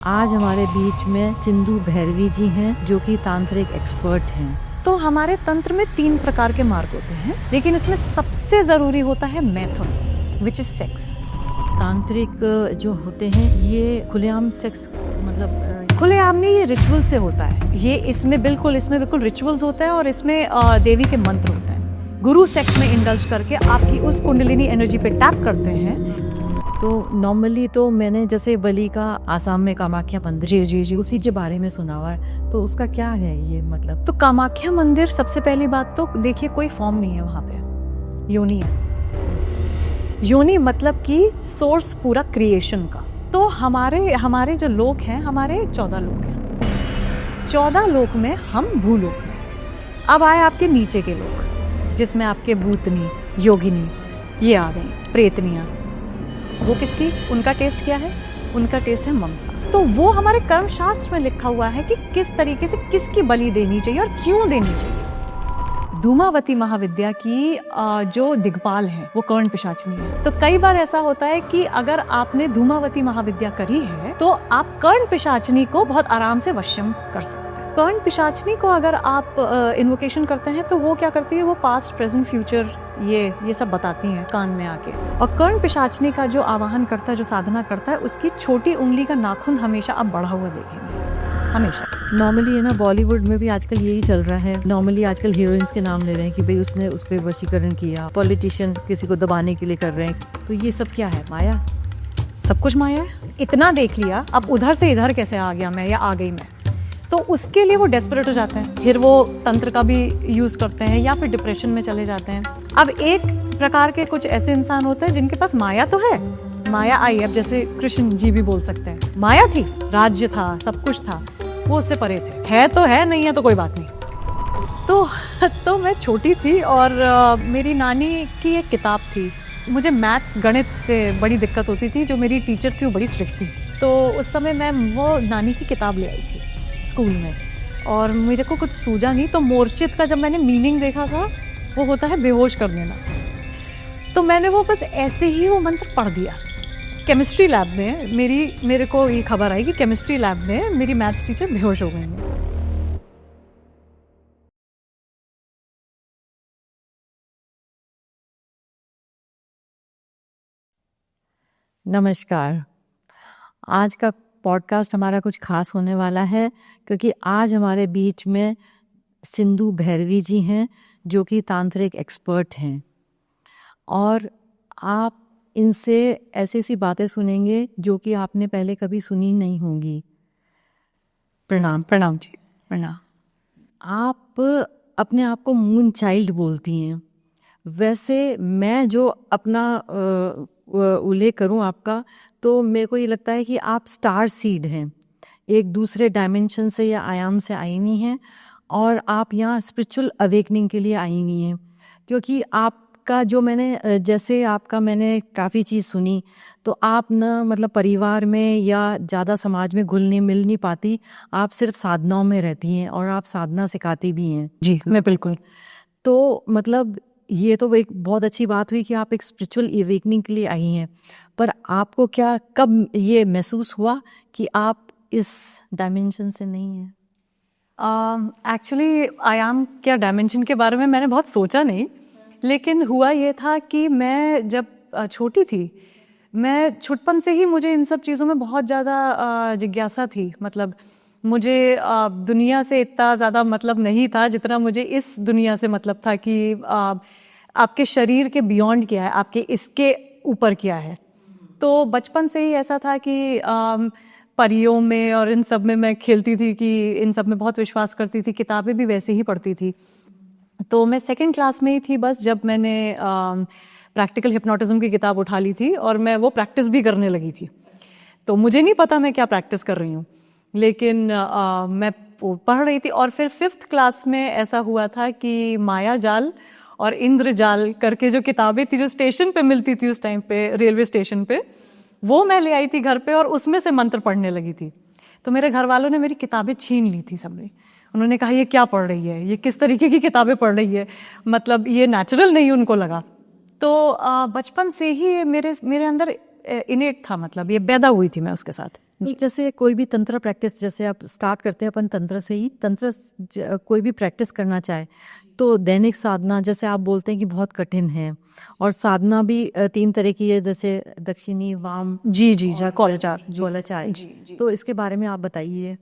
आज हमारे बीच में सिंधु भैरवी जी हैं जो कि तांत्रिक एक्सपर्ट हैं। तो हमारे तंत्र में 3 प्रकार के मार्ग होते हैं, लेकिन इसमें सबसे ज़रूरी होता है मैथुन, विच इज सेक्स। तांत्रिक जो होते हैं ये खुलेआम सेक्स मतलब खुलेआम नहीं, ये रिचुअल से होता है। ये इसमें बिल्कुल रिचुअल्स होते हैं और इसमें देवी के मंत्र होते हैं। गुरु सेक्स में इंडल्ज करके आपकी उस कुंडलिनी एनर्जी पे टैप करते हैं। तो नॉर्मली तो मैंने जैसे बली का आसाम में कामाख्या मंदिर जी उसी के बारे में सुना हुआ है, तो उसका क्या है ये मतलब? तो कामाख्या मंदिर, सबसे पहली बात तो देखिए कोई फॉर्म नहीं है वहाँ पे, योनि है। योनि मतलब कि सोर्स पूरा क्रिएशन का। तो हमारे जो लोग हैं, हमारे 14 लोग हैं। 14 लोग में हम भूलोक में। अब आए आपके नीचे के लोग, जिसमें आपके भूतनी, योगिनी, ये आ गई प्रेतनियाँ। वो किसकी, उनका टेस्ट क्या है? उनका टेस्ट है ममसा। तो वो हमारे कर्म शास्त्र में लिखा हुआ है कि किस तरीके से किसकी बलि देनी चाहिए और क्यों देनी चाहिए। धूमावती महाविद्या की जो दिग्पाल है वो कर्ण पिशाचनी है। तो कई बार ऐसा होता है कि अगर आपने धूमावती महाविद्या करी है तो आप कर्ण पिशाचनी को बहुत आराम से वश्यम कर सकते हैं। कर्ण पिशाचनी को अगर आप इन्वोकेशन करते हैं तो वो क्या करती है, वो पास्ट प्रेजेंट फ्यूचर ये सब बताती हैं कान में आके। और कर्ण पिशाचनी का जो आवाहन करता है, जो साधना करता है, उसकी छोटी उंगली का नाखून हमेशा आप बढ़ा हुआ देखेंगे, हमेशा। नॉर्मली है ना, बॉलीवुड में भी आजकल यही चल रहा है। नॉर्मली आजकल हीरोइंस के नाम ले रहे हैं कि भाई उसने उस पर वशीकरण किया, पॉलिटिशियन किसी को दबाने के लिए कर रहे हैं। तो ये सब क्या है, माया? सब कुछ माया है। इतना देख लिया, अब उधर से इधर कैसे आ गया मैं या आ गई मैं, तो उसके लिए वो डेस्परेट हो जाते हैं। फिर वो तंत्र का भी यूज़ करते हैं या फिर डिप्रेशन में चले जाते हैं। अब एक प्रकार के कुछ ऐसे इंसान होते हैं जिनके पास माया तो है, माया आई, अब जैसे कृष्ण जी भी बोल सकते हैं, माया थी, राज्य था, सब कुछ था, वो उससे परे थे। है तो है, नहीं है तो कोई बात नहीं। तो मैं छोटी थी और मेरी नानी की एक किताब थी। मुझे मैथ्स गणित से बड़ी दिक्कत होती थी। जो मेरी टीचर थी वो बड़ी स्ट्रिक्ट थी, तो उस समय मैं वो नानी की किताब ले आई थी स्कूल में, और मेरे को कुछ सूझा नहीं। तो मोर्चित का जब मैंने मीनिंग देखा था, वो होता है बेहोश कर देना, तो मैंने वो बस ऐसे ही वो मंत्र पढ़ दिया। केमिस्ट्री लैब में मेरे को ये खबर आई कि केमिस्ट्री लैब में मेरी मैथ्स टीचर बेहोश हो गई हैं। नमस्कार। आज का पॉडकास्ट हमारा कुछ खास होने वाला है क्योंकि आज हमारे बीच में सिंधु भैरवी जी हैं जो कि तांत्रिक एक्सपर्ट हैं, और आप इनसे ऐसी ऐसी बातें सुनेंगे जो कि आपने पहले कभी सुनी नहीं होंगी। प्रणाम। प्रणाम जी, प्रणाम। आप अपने आप को मून चाइल्ड बोलती हैं। वैसे मैं जो अपना उल्लेख करूं आपका, तो मेरे को ये लगता है कि आप स्टार सीड हैं, एक दूसरे डायमेंशन से या आयाम से आई हुई हैं, और आप यहाँ स्पिरिचुअल अवेकनिंग के लिए आई हुई हैं। क्योंकि आपका जो जैसे आपका मैंने काफ़ी चीज़ सुनी, तो आप न मतलब परिवार में या ज़्यादा समाज में घुलने मिल नहीं पाती, आप सिर्फ साधनाओं में रहती हैं और आप साधना सिखाती भी हैं। जी, मैं बिल्कुल। तो मतलब ये तो एक बहुत अच्छी बात हुई कि आप एक स्पिरिचुअल अवेकनिंग के लिए आई हैं, पर आपको क्या कब ये महसूस हुआ कि आप इस डायमेंशन से नहीं हैं? एक्चुअली आयाम क्या डायमेंशन के बारे में मैंने बहुत सोचा नहीं, लेकिन हुआ ये था कि मैं जब छोटी थी, मैं छुटपन से ही मुझे इन सब चीज़ों में बहुत ज़्यादा जिज्ञासा थी। मतलब मुझे दुनिया से इतना ज़्यादा मतलब नहीं था जितना मुझे इस दुनिया से मतलब था कि आपके शरीर के बियॉन्ड क्या है, आपके इसके ऊपर क्या है। तो बचपन से ही ऐसा था कि परियों में और इन सब में मैं खेलती थी, कि इन सब में बहुत विश्वास करती थी, किताबें भी वैसे ही पढ़ती थी। तो मैं 2nd क्लास में ही थी बस, जब मैंने प्रैक्टिकल हिप्नोटिज्म की किताब उठा ली थी और मैं वो प्रैक्टिस भी करने लगी थी। तो मुझे नहीं पता मैं क्या प्रैक्टिस कर रही हूँ, लेकिन मैं पढ़ रही थी। और फिर 5th क्लास में ऐसा हुआ था कि माया जाल और इंद्र जाल करके जो किताबें थी, जो स्टेशन पे मिलती थी उस टाइम पे, रेलवे स्टेशन पे, वो मैं ले आई थी घर पे और उसमें से मंत्र पढ़ने लगी थी। तो मेरे घर वालों ने मेरी किताबें छीन ली थी सबने। उन्होंने कहा ये क्या पढ़ रही है, ये किस तरीके की किताबें पढ़ रही है, मतलब ये नेचुरल नहीं उनको लगा। तो बचपन से ही मेरे अंदर इनेट था, मतलब ये पैदा हुई थी मैं उसके साथ। जैसे कोई भी तंत्र प्रैक्टिस, जैसे आप स्टार्ट करते हैं अपन तंत्र से ही, कोई भी प्रैक्टिस करना चाहे तो दैनिक साधना, जैसे आप बोलते हैं कि बहुत कठिन है, और साधना भी 3 तरह की है, जैसे दक्षिणी, वाम, जी कौलाचार गोलाचार। तो इसके बारे में आप बताइए।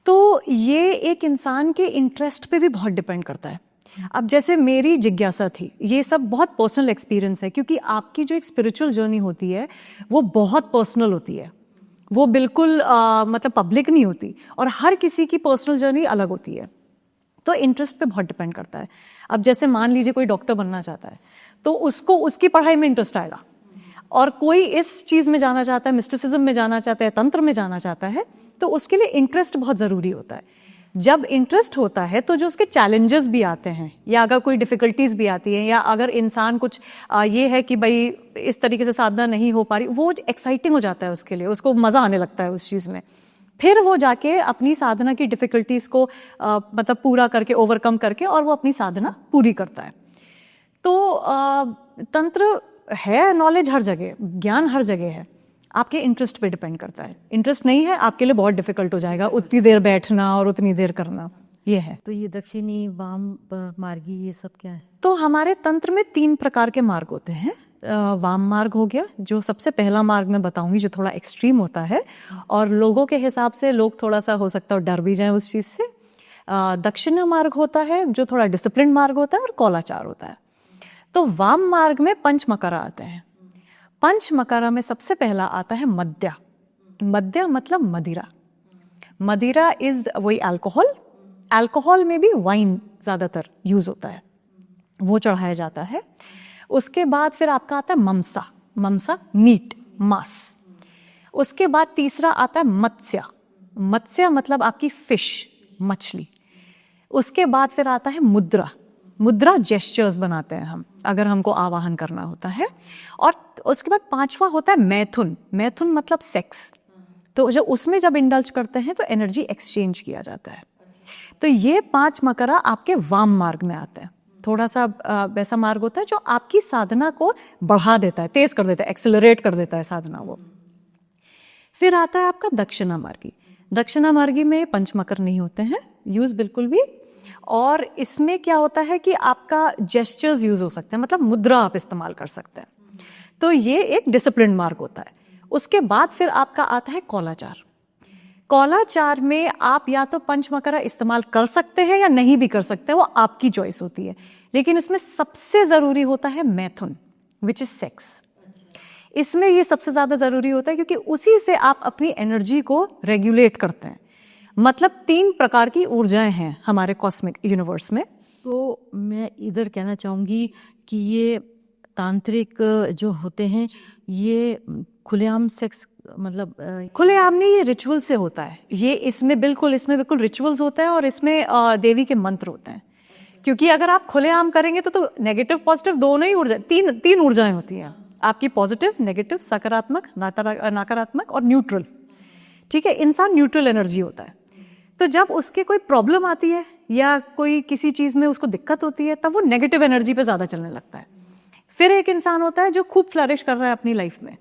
तो ये एक इंसान के इंटरेस्ट पे भी बहुत डिपेंड करता है। अब जैसे मेरी जिज्ञासा थी, ये सब बहुत पर्सनल एक्सपीरियंस है, क्योंकि आपकी जो एक स्पिरिचुअल जर्नी होती है वो बहुत पर्सनल होती है, वो बिल्कुल मतलब पब्लिक नहीं होती, और हर किसी की पर्सनल जर्नी अलग होती है। तो इंटरेस्ट पे बहुत डिपेंड करता है। अब जैसे मान लीजिए कोई डॉक्टर बनना चाहता है तो उसको उसकी पढ़ाई में इंटरेस्ट आएगा, और कोई इस चीज़ में जाना चाहता है, मिस्टिसिज्म में जाना चाहता है, तंत्र में जाना चाहता है, तो उसके लिए इंटरेस्ट बहुत ज़रूरी होता है। जब इंटरेस्ट होता है तो जो उसके चैलेंजेस भी आते हैं, या अगर कोई डिफ़िकल्टीज भी आती हैं, या अगर इंसान कुछ ये है कि भाई इस तरीके से साधना नहीं हो पा रही, वो एक्साइटिंग हो जाता है उसके लिए, उसको मज़ा आने लगता है उस चीज़ में। फिर वो जाके अपनी साधना की डिफ़िकल्टीज को मतलब पूरा करके, ओवरकम करके, और वो अपनी साधना पूरी करता है। तो तंत्र है, नॉलेज हर जगह, ज्ञान हर जगह है, आपके इंटरेस्ट पे डिपेंड करता है। इंटरेस्ट नहीं है आपके लिए बहुत डिफिकल्ट हो जाएगा उतनी देर बैठना और उतनी देर करना, ये है। तो ये दक्षिणी, वाम मार्गी, ये सब क्या है? तो हमारे तंत्र में 3 प्रकार के मार्ग होते हैं। वाम मार्ग हो गया, जो सबसे पहला मार्ग मैं बताऊंगी, जो थोड़ा एक्सट्रीम होता है, और लोगों के हिसाब से लोग थोड़ा सा हो सकता है डर भी जाए उस चीज़ से। दक्षिण मार्ग होता है जो थोड़ा डिसिप्लिन मार्ग होता है, और कौलाचार होता है। तो वाम मार्ग में पंचमकरा आते हैं। पंचमकरा में सबसे पहला आता है मद्या। मद्या मतलब मदिरा। मदिरा इज वही अल्कोहल, अल्कोहल में भी वाइन ज़्यादातर यूज़ होता है, वो चढ़ाया जाता है। उसके बाद फिर आपका आता है ममसा। ममसा मीट, मांस। उसके बाद तीसरा आता है मत्स्य। मत्स्य मतलब आपकी फिश, मछली। उसके बाद फिर आता है मुद्रा। मुद्रा जेस्चर्स बनाते हैं हम, अगर हमको आवाहन करना होता है। और उसके बाद 5वां होता है मैथुन। मैथुन मतलब सेक्स। तो जो उसमें जब इंडल्ज करते हैं तो एनर्जी एक्सचेंज किया जाता है। तो ये 5 मकरा आपके वाम मार्ग में आते हैं। थोड़ा सा वैसा मार्ग होता है जो आपकी साधना को बढ़ा देता है, तेज कर देता है, एक्सेलरेट कर देता है साधना वो। फिर आता है आपका दक्षिणा मार्गी। दक्षिणा मार्गी में पंचमकर नहीं होते हैं यूज बिल्कुल भी, और इसमें क्या होता है कि आपका जेस्चर्स यूज हो सकते हैं, मतलब मुद्रा आप इस्तेमाल कर सकते हैं। तो ये एक डिसिप्लिन मार्ग होता है। उसके बाद फिर आपका आता है कौलाचार। कौलाचार में आप या तो पंचमकरा इस्तेमाल कर सकते हैं या नहीं भी कर सकते हैं, वो आपकी चॉइस होती है। लेकिन इसमें सबसे जरूरी होता है मैथुन, विच इज सेक्स। इसमें ये सबसे ज्यादा जरूरी होता है, क्योंकि उसी से आप अपनी एनर्जी को रेगुलेट करते हैं। मतलब 3 प्रकार की ऊर्जाएं हैं हमारे कॉस्मिक यूनिवर्स में। तो मैं इधर कहना चाहूँगी कि ये तांत्रिक जो होते हैं, ये खुलेआम सेक्स, मतलब खुलेआम नहीं, ये रिचुअल से होता है। ये इसमें बिल्कुल रिचुअल्स होते हैं, और इसमें देवी के मंत्र होते हैं। क्योंकि अगर आप खुलेआम करेंगे तो नेगेटिव पॉजिटिव दोनों ही ऊर्जा, तीन ऊर्जाएं होती हैं आपकी, पॉजिटिव, नेगेटिव, सकारात्मक, नकारात्मक और न्यूट्रल। ठीक है, इंसान न्यूट्रल एनर्जी होता है। तो जब उसके कोई प्रॉब्लम आती है या कोई किसी चीज़ में उसको दिक्कत होती है, तब वो नेगेटिव एनर्जी पे ज़्यादा चलने लगता है। फिर एक इंसान होता है जो खूब फ्लरिश कर रहा है अपनी लाइफ में,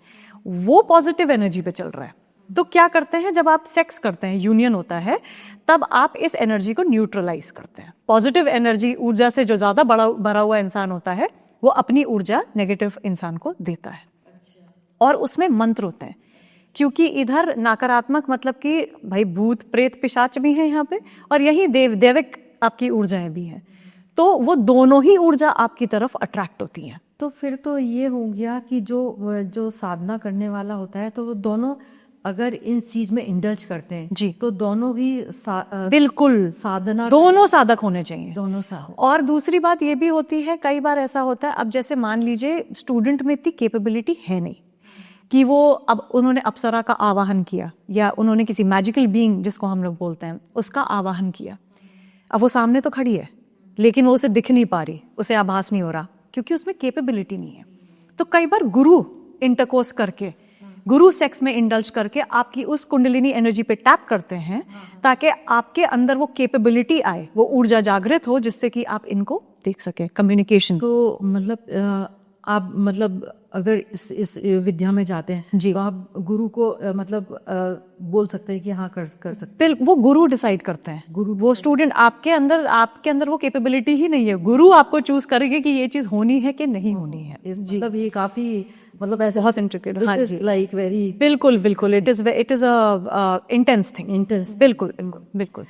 वो पॉजिटिव एनर्जी पे चल रहा है। तो क्या करते हैं, जब आप सेक्स करते हैं, यूनियन होता है, तब आप इस एनर्जी को न्यूट्रलाइज करते हैं। पॉजिटिव एनर्जी ऊर्जा से जो ज़्यादा भरा हुआ इंसान होता है, वो अपनी ऊर्जा नेगेटिव इंसान को देता है। और उसमें मंत्र होते हैं, क्योंकि इधर नकारात्मक मतलब कि भाई भूत प्रेत पिशाच भी हैं यहाँ पे, और यही दैविक आपकी ऊर्जाएं भी हैं। तो वो दोनों ही ऊर्जा आपकी तरफ अट्रैक्ट होती हैं। तो फिर तो ये हो गया कि जो साधना करने वाला होता है, तो दोनों अगर इन चीज में इंडल्ज करते हैं जी, तो दोनों भी बिल्कुल साधना, दोनों साधक होने चाहिए, दोनों साधक। और दूसरी बात ये भी होती है, कई बार ऐसा होता है, अब जैसे मान लीजिए स्टूडेंट में इतनी कैपेबिलिटी है नहीं कि वो, अब उन्होंने अप्सरा का आवाहन किया, या उन्होंने किसी मैजिकल बीइंग जिसको हम लोग बोलते हैं उसका आवाहन किया। अब वो सामने तो खड़ी है, लेकिन वो उसे दिख नहीं पा रही, उसे आभास नहीं हो रहा, क्योंकि उसमें कैपेबिलिटी नहीं है। तो कई बार गुरु इंटरकोर्स करके, गुरु सेक्स में इंडल्ज करके आपकी उस कुंडलिनी एनर्जी पे टैप करते हैं, ताकि आपके अंदर वो कैपेबिलिटी आए, वो ऊर्जा जागृत हो, जिससे कि आप इनको देख सकें, कम्युनिकेशन। तो मतलब आप मतलब अगर इस विद्या में जाते हैं जी। तो आप गुरु को मतलब बोल सकते हैं कि हाँ कर सकते वो गुरु डिसाइड करते हैं, वो स्टूडेंट, आपके अंदर वो कैपेबिलिटी ही नहीं है, गुरु आपको चूज करेंगे कि ये चीज होनी है कि नहीं होनी है। हैं। मतलब ये काफी मतलब ऐसे बहुत इंट्रिकेट, हाँ जी, लाइक वेरी बिल्कुल it is a intense thing, intense. बिल्कुल।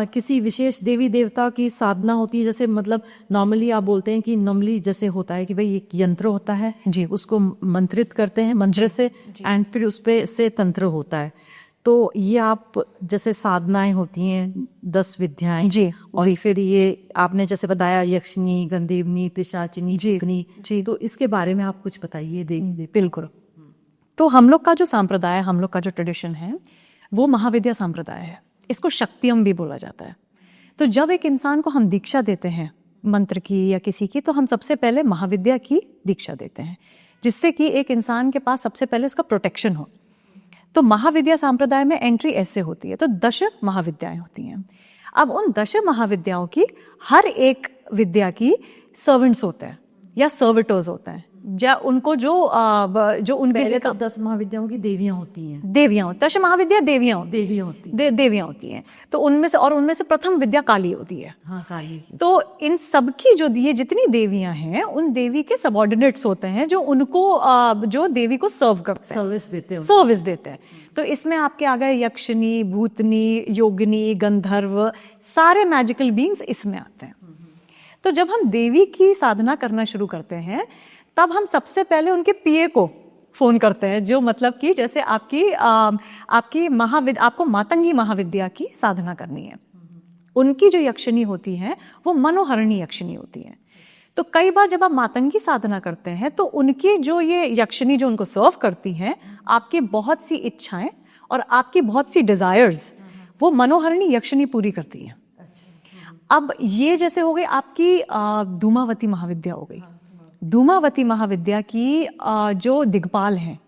किसी विशेष देवी देवता की साधना होती है, जैसे मतलब नॉर्मली आप बोलते हैं कि नॉर्मली जैसे होता है कि भाई एक यंत्र होता है जी, उसको मंत्रित करते हैं मंत्र से एंड फिर उस पे से तंत्र होता है। तो ये आप जैसे साधनाएं होती हैं 10 विद्याएं जी, और फिर ये आपने जैसे बताया यक्षिणी, गंधर्वनी, पिशाचिनी, जिगनी, जी, तो इसके बारे में आप कुछ बताइए। बिल्कुल। तो हम लोग का जो संप्रदाय, हम लोग का जो ट्रेडिशन है वो महाविद्या संप्रदाय है, इसको शक्तियम भी बोला जाता है। तो जब एक इंसान को हम दीक्षा देते हैं मंत्र की या किसी की, तो हम सबसे पहले महाविद्या की दीक्षा देते हैं, जिससे कि एक इंसान के पास सबसे पहले उसका प्रोटेक्शन हो। तो महाविद्या संप्रदाय में एंट्री ऐसे होती है, तो 10 महाविद्याएं होती हैं। अब उन 10 महाविद्याओं की हर एक विद्या की सर्वेंट्स होते हैं या सर्विटर्स होते हैं, या उनको जो उनके पहले तो 10 महाविद्याओं की देवियां होती हैं, देवियां, 10 महाविद्या देवियां होती हैं। तो उनमें से प्रथम विद्या काली होती है। हाँ, काली। तो इन सब की जो जितनी देवियां हैं, उन देवी के सबऑर्डिनेट्स होते हैं जो उनको जो देवी को सर्व करते हैं, सर्विस देते हैं। तो इसमें आपके आ गए यक्षिणी, भूतनी, योगिनी, गंधर्व, सारे मैजिकल बीइंग्स इसमें आते हैं। तो जब हम देवी की साधना करना शुरू करते हैं, तब हम सबसे पहले उनके पीए को फोन करते हैं, जो मतलब कि जैसे आपको मातंगी महाविद्या की साधना करनी है। उनकी जो यक्षिणी होती है वो मनोहरणी यक्षिणी होती है। तो कई बार जब आप मातंगी साधना करते हैं तो उनकी जो ये यक्षिणी जो उनको सर्व करती हैं, आपकी बहुत सी इच्छाएं और आपकी बहुत सी डिजायर्स वो मनोहरणी यक्षिणी पूरी करती हैं। अब ये जैसे हो गई आपकी धूमावती महाविद्या हो गई। धूमावती महाविद्या की जो दिग्पाल हैं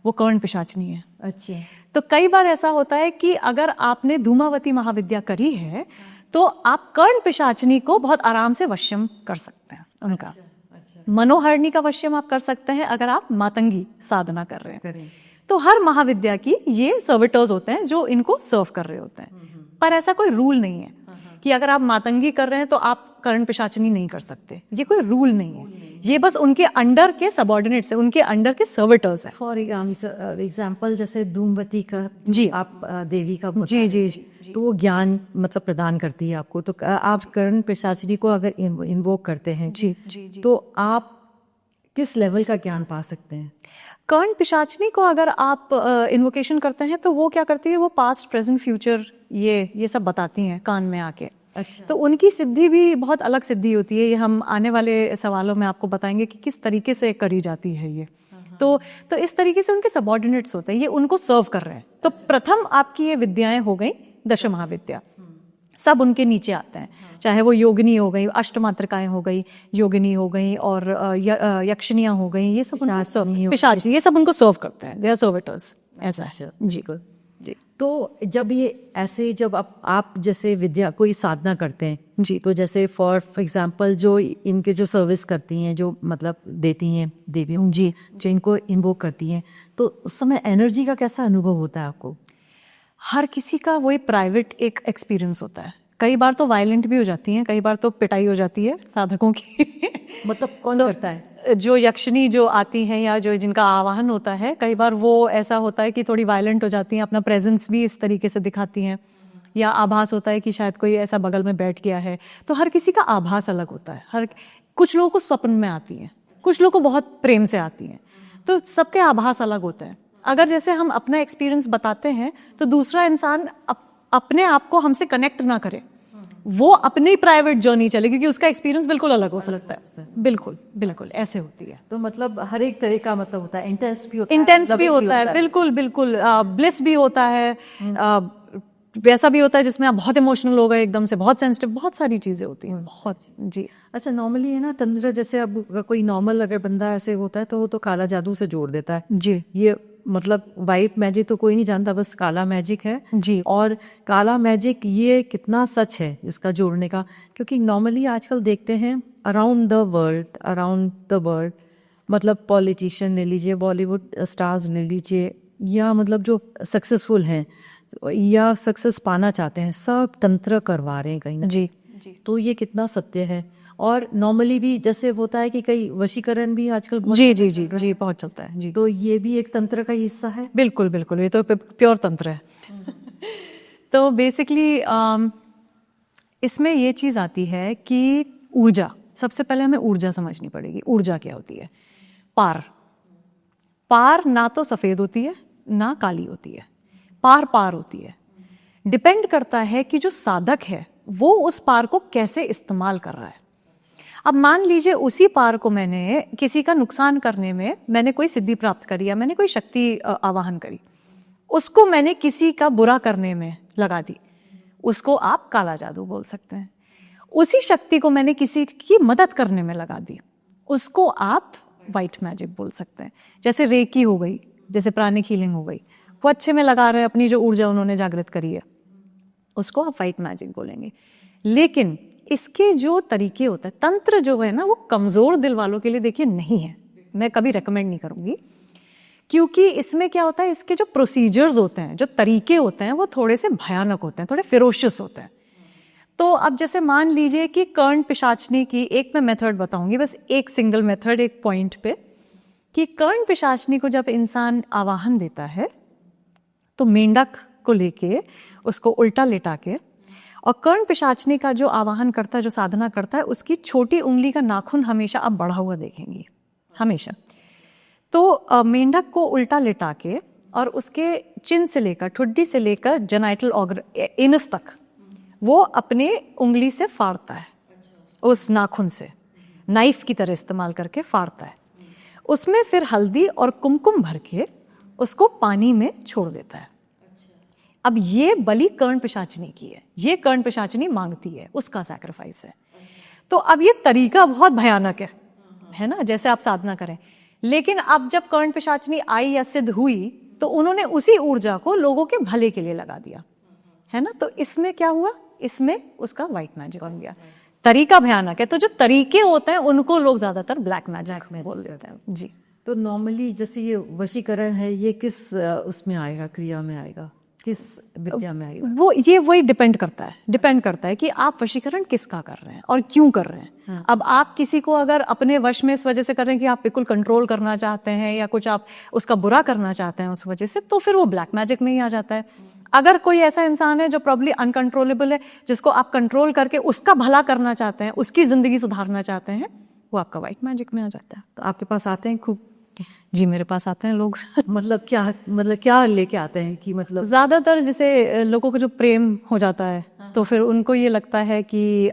वो कर्ण पिशाचनी है। अच्छा। तो कई बार ऐसा होता है कि अगर आपने धूमावती महाविद्या करी है तो आप कर्ण पिशाचनी को बहुत आराम से वश्यम कर सकते हैं उनका। अच्छा। मनोहरणी का वश्यम आप कर सकते हैं अगर आप मातंगी साधना कर रहे हैं। तो हर महाविद्या की ये सर्विटर्स होते हैं जो इनको सर्व कर रहे होते हैं। पर ऐसा कोई रूल नहीं है कि अगर आप मातंगी कर रहे हैं तो आप कर्ण पिशाचनी नहीं कर सकते, ये कोई रूल नहीं है। ये बस उनके अंडर के सबऑर्डिनेट्स है, उनके अंडर के सर्विटर्स है। फॉर एग्जाम्पल जैसे धूमवती का जी आप देवी का जी, तो वो ज्ञान मतलब प्रदान करती है आपको। तो आप कर्ण पिशाचनी को अगर इन्वोक करते हैं जी, तो आप किस लेवल का ज्ञान पा सकते हैं? कर्ण पिशाचनी को अगर आप इन्वोकेशन करते हैं तो वो क्या करती है, वो पास्ट प्रेजेंट फ्यूचर ये सब बताती हैं कान में आके। अच्छा। तो उनकी सिद्धि भी बहुत अलग सिद्धि होती है। ये हम आने वाले सवालों में आपको बताएंगे कि किस तरीके से करी जाती है ये। तो इस तरीके से उनके सबऑर्डिनेट्स होते हैं, ये उनको सर्व कर रहे हैं। तो प्रथम आपकी ये विद्याएं हो गई 10 महाविद्या, सब उनके नीचे आते हैं, चाहे वो योगिनी हो गई, अष्टमात्रकाएं हो गई, योगिनी हो गई और यक्षिणियां हो गई, ये सब पिशाची, ये सब उनको सर्व करते हैं, दे आर सर्विटर्स। ऐसा है जी। तो जब ये ऐसे जब आप जैसे विद्या कोई साधना करते हैं जी, तो जैसे फॉर एग्जांपल जो इनके जो सर्विस करती हैं, जो मतलब देती हैं देवियों जी, जो इनको इन्वोक करती हैं, तो उस समय एनर्जी का कैसा अनुभव होता है आपको? हर किसी का वही प्राइवेट एक एक्सपीरियंस होता है। कई बार तो वायलेंट भी हो जाती हैं, कई बार तो पिटाई हो जाती है साधकों की। मतलब कौन करता है? जो यक्षिणी जो आती हैं या जो जिनका आवाहन होता है, कई बार वो ऐसा होता है कि थोड़ी वायलेंट हो जाती हैं, अपना प्रेजेंस भी इस तरीके से दिखाती हैं, या आभास होता है कि शायद कोई ऐसा बगल में बैठ गया है। तो हर किसी का आभास अलग होता है। कुछ लोगों को स्वप्न में आती हैं, कुछ लोगों को बहुत प्रेम से आती हैं, तो सबके आभास अलग होता है। अगर जैसे हम अपना एक्सपीरियंस बताते हैं तो दूसरा इंसान अपने आप को हमसे कनेक्ट ना करे, वो अपनी प्राइवेट जर्नी चले, क्योंकि उसका एक्सपीरियंस बिल्कुल अलग हो सकता है। बिल्कुल ऐसे होती है। तो मतलब हर एक तरह का मतलब होता है, इंटेंस भी होता है, बिल्कुल ब्लिस भी होता है, वैसा भी होता है जिसमें आप बहुत इमोशनल हो गए एकदम से, बहुत सेंसिटिव, बहुत सारी चीजें होती हैं, बहुत। जी। अच्छा, नॉर्मली है ना तंत्र, जैसे अब कोई नॉर्मल अगर बंदा ऐसे होता है तो वो तो काला जादू से जोड़ देता है जी। ये मतलब वाइट मैजिक तो कोई नहीं जानता, बस काला मैजिक है जी। और काला मैजिक ये कितना सच है इसका जोड़ने का? क्योंकि नॉर्मली आजकल देखते हैं अराउंड द वर्ल्ड मतलब पॉलिटिशियन ले लीजिए, बॉलीवुड स्टार्स ले लीजिए, या मतलब जो सक्सेसफुल हैं या सक्सेस पाना चाहते हैं, सब तंत्र करवा रहे हैं कहीं ना। जी तो ये कितना सत्य है? और नॉर्मली भी जैसे होता है कि कई वशीकरण भी आजकल बहुत, जी जी जी जी बहुत चलता है जी। तो ये भी एक तंत्र का ही हिस्सा है। बिल्कुल बिल्कुल, ये तो प्योर तंत्र है। तो बेसिकली इसमें ये चीज़ आती है कि ऊर्जा, सबसे पहले हमें ऊर्जा समझनी पड़ेगी। ऊर्जा क्या होती है? पार। पार ना तो सफ़ेद होती है ना काली होती है, पार पार होती है। डिपेंड करता है कि जो साधक है वो उस पार को कैसे इस्तेमाल कर रहा है। अब मान लीजिए उसी पार को मैंने किसी का नुकसान करने में, मैंने कोई सिद्धि प्राप्त करी या मैंने कोई शक्ति आवाहन करी, उसको मैंने किसी का बुरा करने में लगा दी, उसको आप काला जादू बोल सकते हैं। उसी शक्ति को मैंने किसी की मदद करने में लगा दी, उसको आप वाइट मैजिक बोल सकते हैं। जैसे रेकी हो गई, जैसे प्राणिक हीलिंग हो गई, वो अच्छे में लगा रहे हैं, अपनी जो ऊर्जा उन्होंने जागृत करी है, उसको आप वाइट मैजिक बोलेंगे। लेकिन इसके जो तरीके होते हैं, तंत्र जो है ना, वो कमज़ोर दिल वालों के लिए देखिए नहीं है, मैं कभी रेकमेंड नहीं करूँगी। क्योंकि इसमें क्या होता है, इसके जो प्रोसीजर्स होते हैं, जो तरीके होते हैं, वो थोड़े से भयानक होते हैं, थोड़े फिरोशियस होते हैं। तो अब जैसे मान लीजिए कि कर्ण पिशाचनी की एक मैं मेथड बताऊंगी, बस एक सिंगल मेथड एक पॉइंट पे, कि कर्ण पिशाचनी को जब इंसान आवाहन देता है तो मेंढक को लेके उसको उल्टा लेटा के, और कर्ण पिशाचनी का जो आवाहन करता है, जो साधना करता है, उसकी छोटी उंगली का नाखून हमेशा आप बढ़ा हुआ देखेंगी, हमेशा। तो मेंढक को उल्टा लेटा के और उसके चिन से लेकर, ठुड्डी से लेकर जेनाइटल ऑर्गन, एनस तक, वो अपने उंगली से फाड़ता है, उस नाखून से नाइफ की तरह इस्तेमाल करके फाड़ता है। उसमें फिर हल्दी और कुमकुम भर के उसको पानी में छोड़ देता है। अब ये बलि कर्ण पिशाचनी की है, ये कर्ण पिशाचनी मांगती है, उसका सैक्रिफाइस है। तो अब ये तरीका बहुत भयानक है ना, जैसे आप साधना करें। लेकिन अब जब कर्ण पिशाचनी आई या सिद्ध हुई, तो उन्होंने उसी ऊर्जा को लोगों के भले के लिए लगा दिया, है ना। तो इसमें क्या हुआ, इसमें उसका व्हाइट मैजिक बन गया। तरीका भयानक है, तो जो तरीके होते हैं उनको लोग ज्यादातर ब्लैक मैजिक में बोल देते हैं जी। तो नॉर्मली जैसे ये वशीकरण है, ये किस उसमें आएगा, क्रिया में आएगा, किस विद्या में आएगा? वो ये वही डिपेंड करता है कि आप वशीकरण किसका कर रहे हैं और क्यों कर रहे हैं। हाँ। अब आप किसी को अगर अपने वश में इस वजह से कर रहे हैं कि आप बिल्कुल कंट्रोल करना चाहते हैं या कुछ आप उसका बुरा करना चाहते हैं उस वजह से, तो फिर वो ब्लैक मैजिक में ही आ जाता है। अगर कोई ऐसा इंसान है जो प्रॉब्ली अनकंट्रोलेबल है, जिसको आप कंट्रोल करके उसका भला करना चाहते हैं, उसकी जिंदगी सुधारना चाहते हैं, वो आपका व्हाइट मैजिक में आ जाता है। तो आपके पास आते हैं खूब? जी मेरे पास आते हैं लोग। मतलब क्या लेके आते हैं कि मतलब ज़्यादातर जैसे लोगों को जो प्रेम हो जाता है, तो फिर उनको ये लगता है कि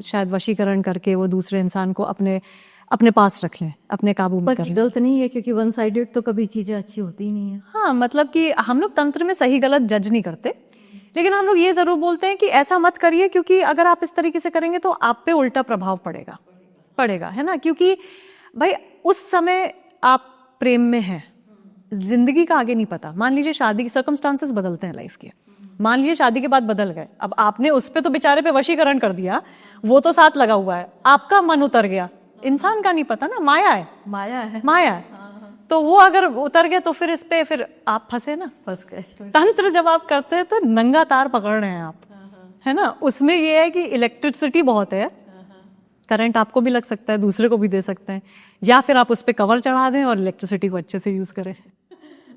शायद वशीकरण करके वो दूसरे इंसान को अपने पास रख लें, अपने काबू में कर लें। गलत नहीं है, क्योंकि वन साइडेड तो कभी चीज़ें अच्छी होती ही नहीं है। हाँ, मतलब कि हम लोग तंत्र में सही गलत जज नहीं करते, लेकिन हम लोग ये ज़रूर बोलते हैं कि ऐसा मत करिए, क्योंकि अगर आप इस तरीके से करेंगे तो आप पे उल्टा प्रभाव पड़ेगा, है ना। क्योंकि भाई उस समय आप प्रेम में हैं, जिंदगी का आगे नहीं पता। मान लीजिए शादी के सर्कमस्टांसेस बदलते हैं लाइफ के, मान लीजिए शादी के बाद बदल गए, अब आपने उस पे तो बेचारे पे वशीकरण कर दिया, वो तो साथ लगा हुआ है, आपका मन उतर गया, इंसान का नहीं पता ना, माया है। तो वो अगर उतर गया तो फिर इस पे फिर आप फंस गए। तंत्र जब आप करते हैं तो नंगा तार पकड़ रहे हैं आप, है ना। उसमें ये है कि इलेक्ट्रिसिटी बहुत है, करंट आपको भी लग सकता है, दूसरे को भी दे सकते हैं, या फिर आप उस पर कवर चढ़ा दें और इलेक्ट्रिसिटी को अच्छे से यूज़ करें।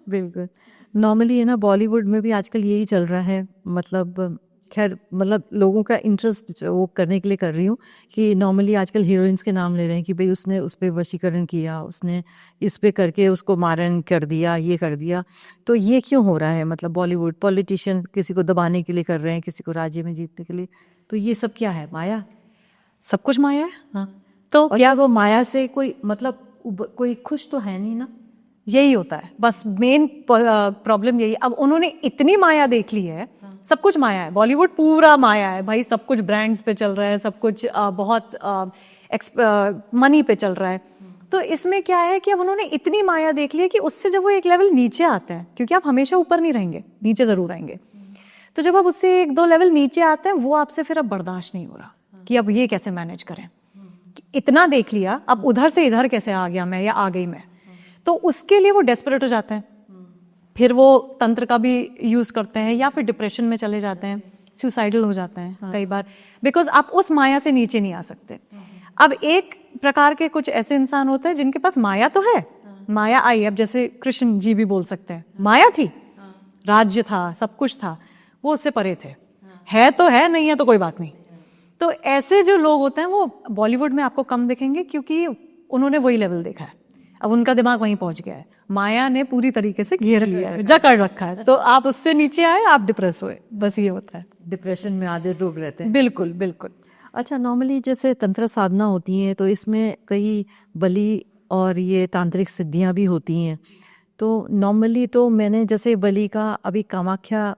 बिल्कुल। नॉर्मली है ना, बॉलीवुड में भी आजकल यही चल रहा है। मतलब खैर, मतलब लोगों का इंटरेस्ट वो करने के लिए कर रही हूँ कि नॉर्मली आजकल हीरोइंस के नाम ले रहे हैं कि भाई उसने उस पर वशीकरण किया, उसने इस पे करके उसको मारन कर दिया, ये कर दिया। तो ये क्यों हो रहा है? मतलब बॉलीवुड पॉलिटिशियन किसी को दबाने के लिए कर रहे हैं, किसी को राज्य में जीतने के लिए। तो ये सब क्या है? माया, सब कुछ माया है। हाँ, तो क्या वो माया से कोई मतलब कोई खुश तो है नहीं ना? यही होता है बस, मेन प्रॉब्लम यही। अब उन्होंने इतनी माया देख ली है, सब कुछ माया है, बॉलीवुड पूरा माया है भाई, सब कुछ ब्रांड्स पे चल रहा है, सब कुछ बहुत मनी पे चल रहा है। तो इसमें क्या है कि अब उन्होंने इतनी माया देख ली है कि उससे जब वो एक लेवल नीचे आते हैं, क्योंकि आप हमेशा ऊपर नहीं रहेंगे, नीचे जरूर आएंगे, तो जब आप उससे 1-2 लेवल नीचे आते हैं, वो आपसे फिर अब बर्दाश्त नहीं हो रहा कि अब ये कैसे मैनेज करें। इतना देख लिया, अब उधर से इधर कैसे आ गया मैं या आ गई मैं, तो उसके लिए वो डेस्परेट हो जाते हैं, फिर वो तंत्र का भी यूज करते हैं या फिर डिप्रेशन में चले जाते हैं, सुसाइडल हो जाते हैं कई बार, बिकॉज आप उस माया से नीचे नहीं आ सकते। अब एक प्रकार के कुछ ऐसे इंसान होते हैं जिनके पास माया तो है, माया आई, अब जैसे कृष्ण जी भी बोल सकते हैं माया थी, राज्य था, सब कुछ था, वो उससे परे थे, है तो है, नहीं है तो कोई बात नहीं। तो ऐसे जो लोग होते हैं वो बॉलीवुड में आपको कम दिखेंगे क्योंकि उन्होंने वही लेवल देखा है, अब उनका दिमाग वहीं पहुंच गया है, माया ने पूरी तरीके से घेर लिया है, जकड़ रखा है, तो आप उससे नीचे आए, आप डिप्रेस हुए, बस ये होता है। डिप्रेशन में आधे लोग रहते हैं। बिल्कुल बिल्कुल। अच्छा, नॉर्मली जैसे तंत्र साधना होती है तो इसमें कई बलि और ये तांत्रिक सिद्धियां भी होती हैं, तो नॉर्मली तो मैंने जैसे बलि का अभी कामाख्या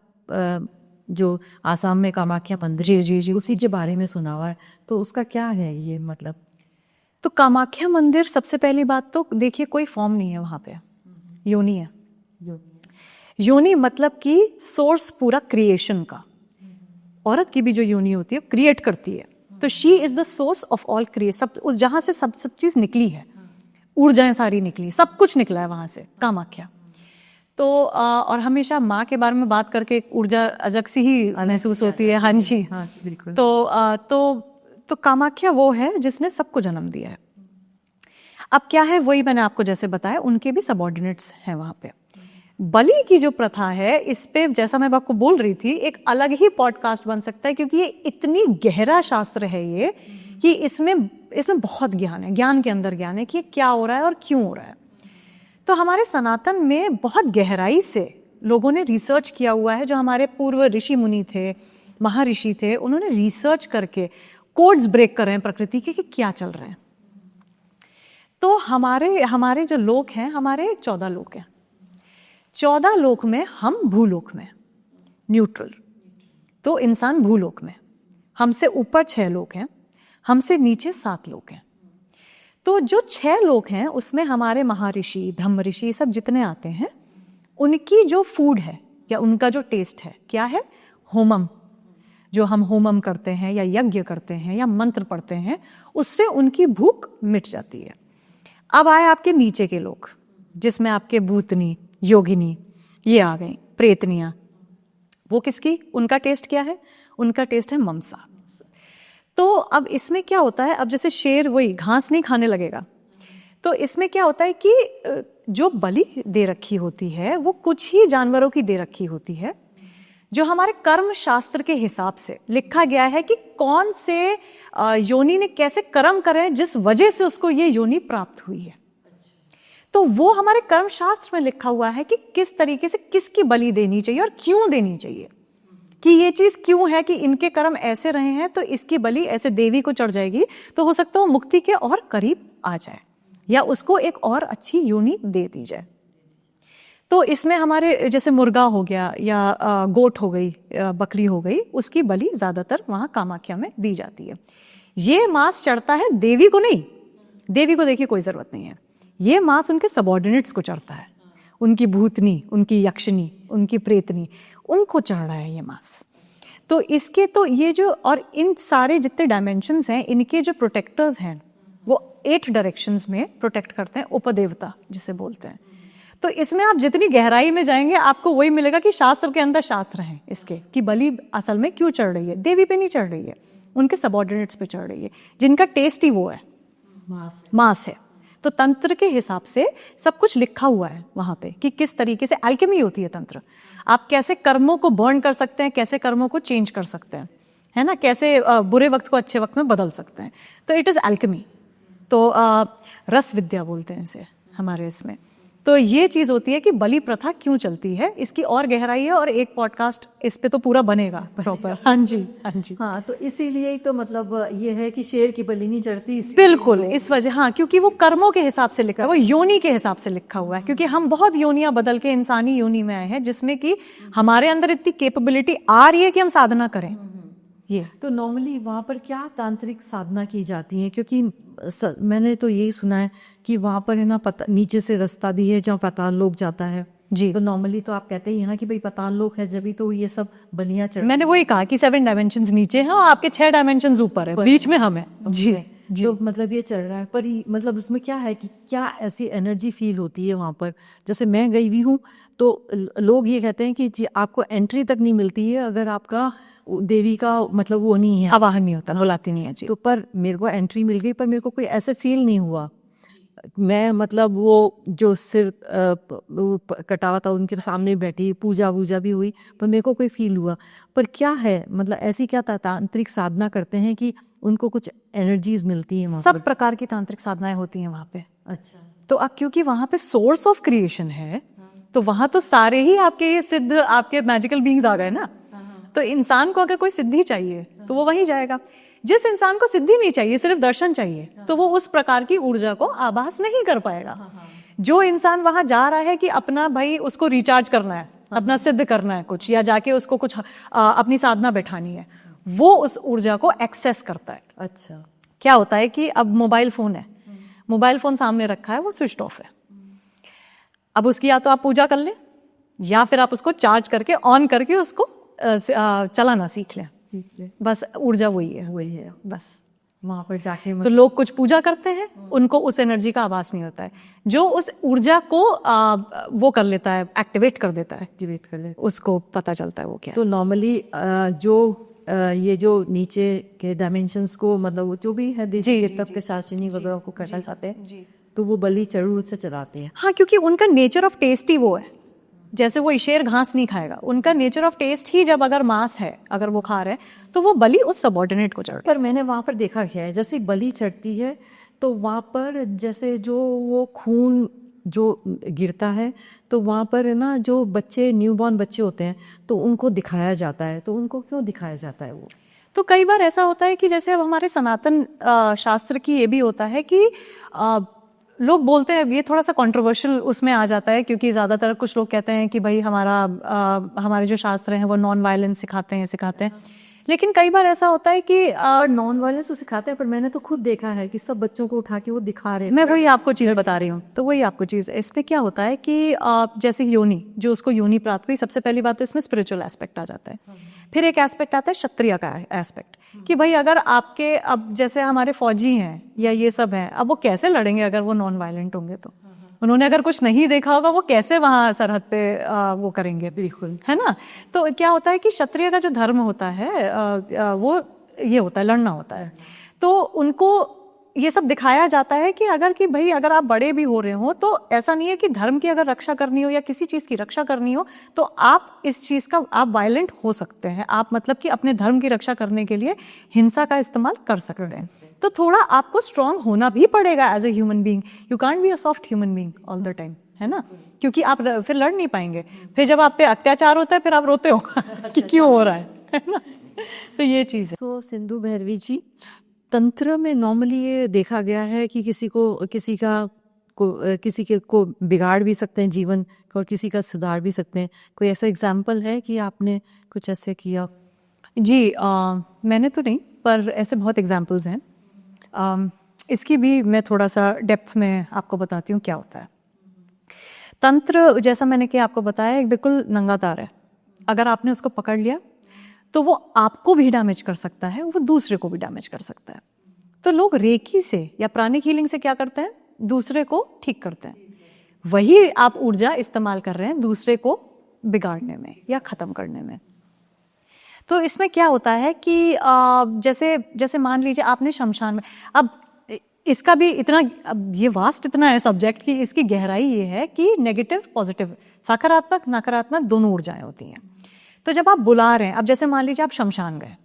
जो आसाम में कामाख्या मंदिर, जी जी जी, उसी के बारे में सुना हुआ है, तो उसका क्या है ये मतलब? तो कामाख्या मंदिर, सबसे पहली बात तो देखिए कोई फॉर्म नहीं है वहां पे, योनि है। योनि मतलब कि सोर्स पूरा क्रिएशन का, औरत की भी जो योनि होती है क्रिएट करती है, तो she is the source of all create, सब उस जहां से सब चीज निकली है, ऊर्जाएं सारी निकली, सब कुछ निकला है वहां से, कामाख्या। तो और हमेशा माँ के बारे में बात करके ऊर्जा अलग सी ही महसूस होती है। हाँ जी, हाँ बिल्कुल। तो कामाख्या वो है जिसने सबको जन्म दिया है। अब क्या है, वही मैंने आपको जैसे बताया, उनके भी सबऑर्डिनेट्स हैं वहां पे। बलि की जो प्रथा है, इस पे जैसा मैं आपको बोल रही थी, एक अलग ही पॉडकास्ट बन सकता है, क्योंकि ये इतनी गहरा शास्त्र है ये, कि इसमें बहुत ज्ञान है, ज्ञान के अंदर ज्ञान है कि क्या हो रहा है और क्यों हो रहा है। तो हमारे सनातन में बहुत गहराई से लोगों ने रिसर्च किया हुआ है, जो हमारे पूर्व ऋषि मुनि थे, महर्षि थे, उन्होंने रिसर्च करके कोड्स ब्रेक कर रहे हैं प्रकृति के कि क्या चल रहे हैं। तो हमारे जो लोक हैं, हमारे 14 लोक हैं, 14 लोक में हम भूलोक में न्यूट्रल, तो इंसान भूलोक में, हमसे ऊपर 6 लोक हैं, हमसे नीचे 7 लोक हैं। तो जो 6 लोक हैं उसमें हमारे महर्षि, ब्रह्म ऋषि, सब जितने आते हैं, उनकी जो फूड है या उनका जो टेस्ट है, क्या है, होमम, जो हम होमम करते हैं या यज्ञ करते हैं या मंत्र पढ़ते हैं, उससे उनकी भूख मिट जाती है। अब आए आपके नीचे के लोग, जिसमें आपके भूतनी, योगिनी, ये आ गई, प्रेतनियां, वो किसकी, उनका टेस्ट क्या है, उनका टेस्ट है ममसा। तो अब इसमें क्या होता है, अब जैसे शेर वही घास नहीं खाने लगेगा, तो इसमें क्या होता है कि जो बलि दे रखी होती है वो कुछ ही जानवरों की दे रखी होती है, जो हमारे कर्म शास्त्र के हिसाब से लिखा गया है कि कौन से योनि ने कैसे कर्म करे जिस वजह से उसको ये योनि प्राप्त हुई है। तो वो हमारे कर्म शास्त्र में लिखा हुआ है कि किस तरीके से किसकी बलि देनी चाहिए और क्यों देनी चाहिए, कि ये चीज क्यों है कि इनके कर्म ऐसे रहे हैं तो इसकी बलि ऐसे देवी को चढ़ जाएगी, तो हो सकता है वो मुक्ति के और करीब आ जाए या उसको एक और अच्छी योनि दे दी जाए। तो इसमें हमारे जैसे मुर्गा हो गया या गोट हो गई, बकरी हो गई, उसकी बलि ज्यादातर वहां कामाख्या में दी जाती है। ये मांस चढ़ता है देवी को नहीं, देवी को देखिए कोई जरूरत नहीं है, ये मांस उनके सबऑर्डिनेट्स को चढ़ता है, उनकी भूतनी, उनकी यक्षिणी, उनकी प्रेतनी, उनको चढ़ रहा है ये मांस। तो इसके तो ये जो, और इन सारे जितने डायमेंशंस हैं, इनके जो प्रोटेक्टर्स हैं वो 8 डायरेक्शंस में प्रोटेक्ट करते हैं, उपदेवता जिसे बोलते हैं। तो इसमें आप जितनी गहराई में जाएंगे आपको वही मिलेगा कि शास्त्र के अंदर शास्त्र हैं इसके, कि बलि असल में क्यों चढ़ रही है, देवी पे नहीं चढ़ रही है, उनके सबऑर्डिनेट्स पे चढ़ रही है, जिनका टेस्ट ही वो है, मांस है। तो तंत्र के हिसाब से सब कुछ लिखा हुआ है वहां पे कि किस तरीके से एल्केमी होती है तंत्र, आप कैसे कर्मों को बर्न कर सकते हैं, कैसे कर्मों को चेंज कर सकते हैं, है ना, कैसे बुरे वक्त को अच्छे वक्त में बदल सकते हैं। तो इट इज एल्केमी, तो रस विद्या बोलते हैं इसे हमारे इसमें। तो ये चीज होती है कि बलि प्रथा क्यों चलती है, इसकी और गहराई है, और एक पॉडकास्ट इस पे तो पूरा बनेगा प्रॉपर। हाँ जी, हाँ जी, हाँ, तो इसीलिए ही तो मतलब ये है कि शेर की बलि नहीं चढ़ती, बिल्कुल इस वजह, हाँ, क्योंकि वो कर्मों के हिसाब से लिखा है, वो योनि के हिसाब से लिखा हुआ है, क्योंकि हम बहुत योनियां बदल के इंसानी योनि में आए हैं, जिसमें कि हमारे अंदर इतनी कैपेबिलिटी आ रही है कि हम साधना करें। ये तो नॉर्मली वहाँ पर क्या तांत्रिक साधना की जाती है, क्योंकि मैंने तो यही सुना है कि वहाँ पर है ना नीचे से रास्ता दी है जहाँ पाताल लोक जाता है जी। तो नॉर्मली तो आप कहते ही है ना कि भाई पाताल लोक है, जब भी तो ये सब बलियां चढ़, मैंने वही कहा कि 7 डायमेंशंस नीचे हैं और आपके 6 डायमेंशंस ऊपर है, बीच में हम है जी। तो मतलब ये चल रहा है, पर मतलब उसमें क्या है कि क्या ऐसी एनर्जी फील होती है वहाँ पर? जैसे मैं गई हुई हूँ तो लोग ये कहते हैं कि जी आपको एंट्री तक नहीं मिलती है अगर आपका देवी का मतलब वो नहीं है, आवाहन नहीं होता, बुलाती नहीं है जी। तो पर मेरे को एंट्री मिल गई, पर मेरे को कोई ऐसे फील नहीं हुआ। मैं मतलब वो जो सिर कटा हुआ था उनके सामने बैठी, पूजा वूजा भी हुई, पर मेरे को कोई फील हुआ। पर क्या है मतलब ऐसी क्या तांत्रिक साधना करते हैं कि उनको कुछ एनर्जीज मिलती है वहाँ सब पर? प्रकार की तांत्रिक साधनाएं होती हैं वहाँ पे। अच्छा, तो अब क्योंकि वहाँ पे सोर्स ऑफ क्रिएशन है, तो वहाँ तो सारे ही आपके ये सिद्ध आपके मैजिकल बीइंग्स आ गए ना। तो इंसान को अगर कोई सिद्धि चाहिए तो वो वहीं जाएगा। जिस इंसान को सिद्धि नहीं चाहिए, सिर्फ दर्शन चाहिए, तो वो उस प्रकार की ऊर्जा को आभास नहीं कर पाएगा। जो इंसान वहां जा रहा है कि अपना भाई उसको रिचार्ज करना है, अपना सिद्ध करना है कुछ, या जाके उसको कुछ अपनी साधना बैठानी है, वो उस ऊर्जा को एक्सेस करता है। अच्छा, क्या होता है कि अब मोबाइल फोन है, मोबाइल फोन सामने रखा है, वो स्विच ऑफ है। अब उसकी या तो आप पूजा कर ले, या फिर आप उसको चार्ज करके ऑन करके उसको चलाना सीख लें। बस ऊर्जा वही है बस। वहाँ पर जाके तो लोग कुछ पूजा करते हैं, उनको उस एनर्जी का आभास नहीं होता है। जो उस ऊर्जा को वो कर लेता है, एक्टिवेट कर देता है, एक्टिवेट कर ले, उसको पता चलता है वो क्या है। तो नॉर्मली जो ये जो नीचे के डायमेंशंस को मतलब वो जो भी है देसी तब के शास्त्री वगैरह को करना चाहते हैं, तो वो बलि चढ़ू से चलाते हैं। हाँ, क्योंकि उनका नेचर ऑफ टेस्ट ही वो है। जैसे वो शेर घास नहीं खाएगा, उनका नेचर ऑफ टेस्ट ही जब अगर मांस है, अगर वो खा रहे हैं, तो वो बलि उस सबऑर्डिनेट को चढ़। पर मैंने वहाँ पर देखा क्या है, जैसे बलि चढ़ती है तो वहाँ पर जैसे जो वो खून जो गिरता है, तो वहाँ पर ना जो बच्चे न्यूबॉर्न बच्चे होते हैं तो उनको दिखाया जाता है। तो उनको क्यों दिखाया जाता है वो? तो कई बार ऐसा होता है कि जैसे अब हमारे सनातन शास्त्र की ये भी होता है कि लोग बोलते हैं, ये थोड़ा सा कंट्रोवर्शियल उसमें आ जाता है, क्योंकि ज़्यादातर कुछ लोग कहते हैं कि भाई हमारे जो शास्त्र हैं वो नॉन वायलेंस सिखाते हैं। लेकिन कई बार ऐसा होता है कि नॉन वायलेंस तो सिखाते हैं, पर मैंने तो खुद देखा है कि सब बच्चों को उठा के वो दिखा रहे हैं। मैं वही आपको चीज़ बता रही हूँ। तो वही आपको चीज़, इसमें क्या होता है कि जैसे योनि, जो उसको योनि प्राप्त हुई, सबसे पहली बात तो इसमें स्पिरिचुअल एस्पेक्ट आ जाता है। फिर एक एस्पेक्ट आता है क्षत्रिय का एस्पेक्ट, कि भाई अगर आपके अब जैसे हमारे फौजी हैं या ये सब हैं, अब वो कैसे लड़ेंगे अगर वो नॉन वायलेंट होंगे? तो उन्होंने अगर कुछ नहीं देखा होगा, वो कैसे वहाँ सरहद पे वो करेंगे? बिल्कुल, है ना। तो क्या होता है कि क्षत्रिय का जो धर्म होता है वो ये होता है, लड़ना होता है। तो उनको ये सब दिखाया जाता है कि अगर कि भाई अगर आप बड़े भी हो रहे हो, तो ऐसा नहीं है कि धर्म की अगर रक्षा करनी हो या किसी चीज़ की रक्षा करनी हो तो आप इस चीज़ का आप वायलेंट हो सकते हैं। आप मतलब कि अपने धर्म की रक्षा करने के लिए हिंसा का इस्तेमाल कर सकते हैं। तो थोड़ा आपको स्ट्रांग होना भी पड़ेगा as a human being. You can't be a soft human being all the time, है ना, क्योंकि आप फिर लड़ नहीं पाएंगे। फिर जब आप पे अत्याचार होता है फिर आप रोते हो कि क्यों हो रहा है ना। तो ये चीज़ है। तो सिंधु भैरवी जी, तंत्र में नॉर्मली ये देखा गया है कि किसी को बिगाड़ भी सकते हैं जीवन और किसी का सुधार भी सकते हैं। कोई ऐसा एग्जाम्पल है कि आपने कुछ ऐसे किया? जी, मैंने तो नहीं, पर ऐसे बहुत एग्जाम्पल्स हैं। इसकी भी मैं थोड़ा सा डेप्थ में आपको बताती हूँ क्या होता है। तंत्र, जैसा मैंने कि आपको बताया, एक बिल्कुल नंगा तार है। अगर आपने उसको पकड़ लिया तो वो आपको भी डैमेज कर सकता है, वो दूसरे को भी डैमेज कर सकता है। तो लोग रेकी से या प्राणिक हीलिंग से क्या करते हैं? दूसरे को ठीक करते हैं। वही आप ऊर्जा इस्तेमाल कर रहे हैं दूसरे को बिगाड़ने में या ख़त्म करने में। तो इसमें क्या होता है कि जैसे मान लीजिए आपने शमशान में, अब इसका भी इतना, अब ये वास्ट इतना है सब्जेक्ट कि इसकी गहराई ये है कि नेगेटिव पॉजिटिव, सकारात्मक नकारात्मक दोनों ऊर्जाएं होती हैं। तो जब आप बुला रहे हैं, अब जैसे मान लीजिए आप शमशान गए,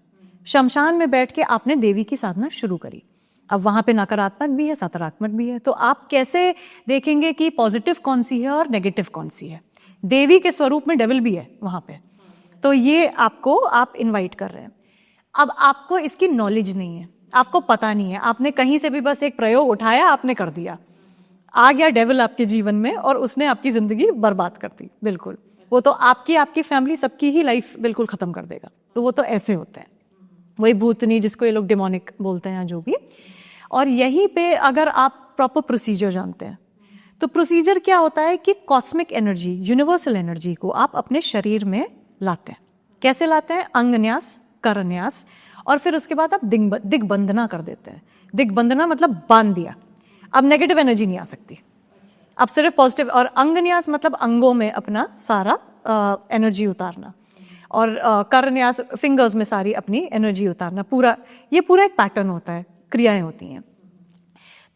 शमशान में बैठ के आपने देवी की साधना शुरू करी। अब वहाँ पे नकारात्मक भी है, सकारात्मक भी है, तो आप कैसे देखेंगे कि पॉजिटिव कौन सी है और नेगेटिव कौन सी है? देवी के स्वरूप में डेविल भी है वहाँ पे, तो ये आपको आप इनवाइट कर रहे हैं। अब आपको इसकी नॉलेज नहीं है, आपको पता नहीं है, आपने कहीं से भी बस एक प्रयोग उठाया, आपने कर दिया, आ गया डेविल आपके जीवन में और उसने आपकी ज़िंदगी बर्बाद कर दी। बिल्कुल, वो तो आपकी फैमिली सबकी ही लाइफ बिल्कुल ख़त्म कर देगा। तो वो तो ऐसे होते हैं, वही भूतनी जिसको ये लोग डेमोनिक बोलते हैं जो भी। और यहीं पे अगर आप प्रॉपर प्रोसीजर जानते हैं, तो प्रोसीजर क्या होता है कि कॉस्मिक एनर्जी, यूनिवर्सल एनर्जी को आप अपने शरीर में लाते हैं। कैसे लाते हैं? अंगन्यास, करन्यास, और फिर उसके बाद आप दिग्बंधना कर देते हैं। दिग्बंधना मतलब बांध दिया, अब नेगेटिव एनर्जी नहीं आ सकती, अब सिर्फ पॉजिटिव। और अंगन्यास मतलब अंगों में अपना सारा एनर्जी उतारना, और करन्यास फिंगर्स में सारी अपनी एनर्जी उतारना। ये पूरा एक पैटर्न होता है, क्रियाएं होती हैं।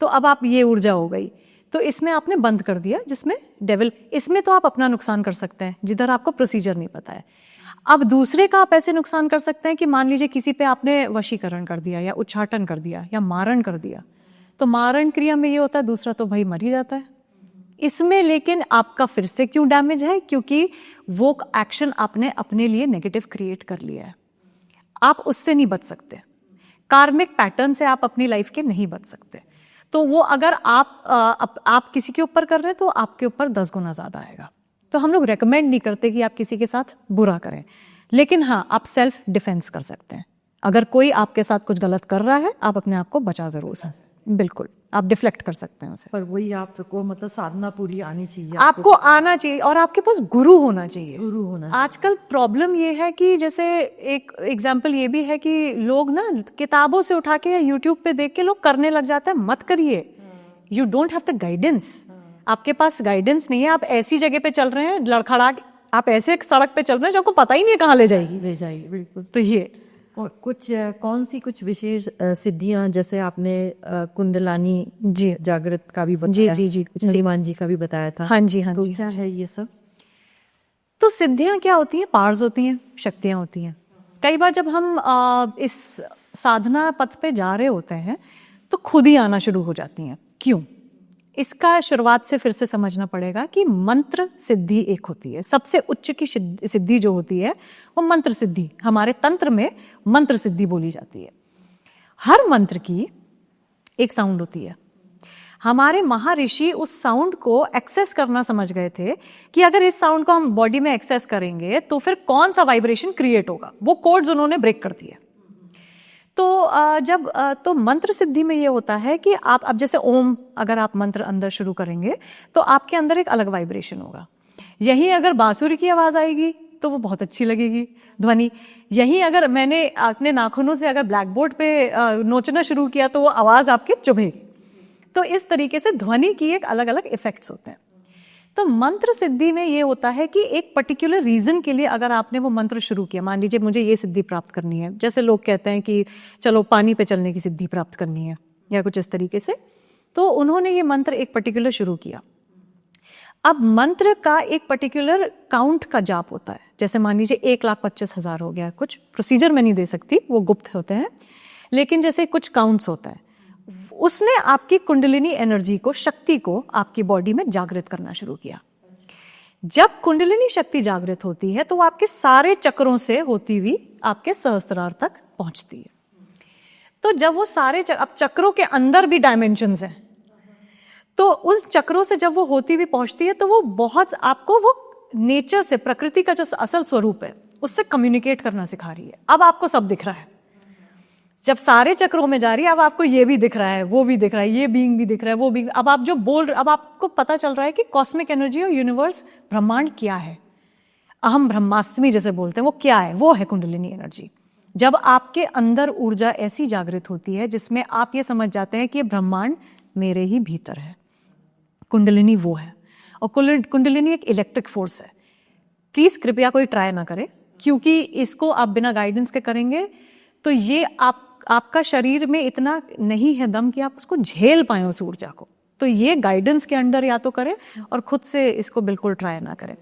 तो अब आप ये ऊर्जा हो गई, तो इसमें आपने बंद कर दिया, जिसमें डेविल, इसमें तो आप अपना नुकसान कर सकते हैं जिधर आपको प्रोसीजर नहीं पता है। अब दूसरे का आप ऐसे नुकसान कर सकते हैं कि मान लीजिए किसी पे आपने वशीकरण कर दिया या उच्चाटन कर दिया या मारण कर दिया, तो मारण क्रिया में ये होता है दूसरा तो भाई मर ही जाता है। इसमें लेकिन आपका फिर से क्यों डैमेज है? क्योंकि वो एक्शन आपने अपने लिए नेगेटिव क्रिएट कर लिया है, आप उससे नहीं बच सकते। कार्मिक पैटर्न से आप अपनी लाइफ के नहीं बच सकते। तो वो अगर आप किसी के ऊपर कर रहे हैं तो आपके ऊपर 10 गुना ज्यादा आएगा। तो हम लोग रेकमेंड नहीं करते कि आप किसी के साथ बुरा करें, लेकिन हाँ, आप सेल्फ डिफेंस कर सकते हैं। अगर कोई आपके साथ कुछ गलत कर रहा है, आप अपने आप को बचा जरूर सकते, बिल्कुल आप डिफ्लेक्ट कर सकते हैं उसे। पर वही आपको मतलब साधना पूरी आनी चाहिए, आपको आना चाहिए, और आपके पास गुरु होना चाहिए। गुरु होना। आजकल प्रॉब्लम ये है कि जैसे एक एग्जाम्पल ये भी है कि लोग ना किताबों से उठा के या यूट्यूब पे देख के लोग करने लग जाते हैं। मत करिए, you don't have the guidance. आपके पास गाइडेंस नहीं है, आप ऐसी जगह पे चल रहे हैं लड़खड़ा, आप ऐसे सड़क पे चल रहे हैं जो आपको पता ही नहीं है कहाँ ले जाएगी। बिल्कुल। तो ये कौन सी कुछ विशेष सिद्धियां, जैसे आपने कुंडलानी जी जागृत का भी बताया, जी हनुमान जी का भी बताया था। हाँ जी, हाँ तो जी। क्या है ये सब? तो सिद्धियां क्या होती हैं? पावर्स होती हैं, शक्तियां होती हैं। कई बार जब हम इस साधना पथ पे जा रहे होते हैं तो खुद ही आना शुरू हो जाती हैं। क्यों? इसका शुरुआत से फिर से समझना पड़ेगा कि मंत्र सिद्धि एक होती है, सबसे उच्च की सिद्धि जो होती है वो मंत्र सिद्धि। हमारे तंत्र में मंत्र सिद्धि बोली जाती है। हर मंत्र की एक साउंड होती है। हमारे महर्षि उस साउंड को एक्सेस करना समझ गए थे कि अगर इस साउंड को हम बॉडी में एक्सेस करेंगे तो फिर कौन सा वाइब्रेशन क्रिएट होगा। वो कोड्स उन्होंने ब्रेक कर दिए। तो मंत्र सिद्धि में ये होता है कि आप अब जैसे ओम, अगर आप मंत्र अंदर शुरू करेंगे तो आपके अंदर एक अलग वाइब्रेशन होगा। यही अगर बांसुरी की आवाज आएगी तो वो बहुत अच्छी लगेगी ध्वनि। यही अगर मैंने अपने नाखूनों से अगर ब्लैक बोर्ड पे नोचना शुरू किया तो वो आवाज आपके चुभेगी। तो इस तरीके से ध्वनि की एक अलग अलग इफेक्ट्स होते हैं। तो मंत्र सिद्धि में ये होता है कि एक पर्टिकुलर रीजन के लिए अगर आपने वो मंत्र शुरू किया, मान लीजिए मुझे ये सिद्धि प्राप्त करनी है, जैसे लोग कहते हैं कि चलो पानी पे चलने की सिद्धि प्राप्त करनी है या कुछ इस तरीके से, तो उन्होंने ये मंत्र एक पर्टिकुलर शुरू किया। अब मंत्र का एक पर्टिकुलर काउंट का जाप होता है। जैसे मान लीजिए 1,25,000 हो गया, कुछ प्रोसीजर में नहीं दे सकती, वो गुप्त होते हैं, लेकिन जैसे कुछ काउंट्स होता है, उसने आपकी कुंडलिनी एनर्जी को, शक्ति को आपकी बॉडी में जागृत करना शुरू किया। जब कुंडलिनी शक्ति जागृत होती है तो वो आपके सारे चक्रों से होती हुई आपके सहस्त्रार तक पहुंचती है। तो जब वो सारे अब चक्रों के अंदर भी डायमेंशंस हैं, तो उस चक्रों से जब वो होती हुई पहुंचती है तो वो बहुत आपको वो नेचर से, प्रकृति का जो असल स्वरूप है उससे कम्युनिकेट करना सिखा रही है। अब आपको सब दिख रहा है। जब सारे चक्रों में जा रही है अब आपको ये भी दिख रहा है, वो भी दिख रहा है, ये बीइंग भी दिख रहा है, वो बीइंग। अब आप जो बोल रहे, अब आपको पता चल रहा है कि कॉस्मिक एनर्जी और यूनिवर्स, ब्रह्मांड क्या है। अहम ब्रह्मास्मि जैसे बोलते हैं, वो क्या है? वो है कुंडलिनी एनर्जी। जब आपके अंदर ऊर्जा ऐसी जागृत होती है जिसमें आप ये समझ जाते हैं कि ये ब्रह्मांड मेरे ही भीतर है, कुंडलिनी वो है। और कुंडलिनी एक इलेक्ट्रिक फोर्स है। प्लीज कृपया कोई ट्राई ना करे, क्योंकि इसको आप बिना गाइडेंस के करेंगे तो ये आपका शरीर में इतना नहीं है दम कि आप उसको झेल पाए उस ऊर्जा को। तो ये गाइडेंस के अंडर या तो करें और खुद से इसको बिल्कुल ट्राई ना करें।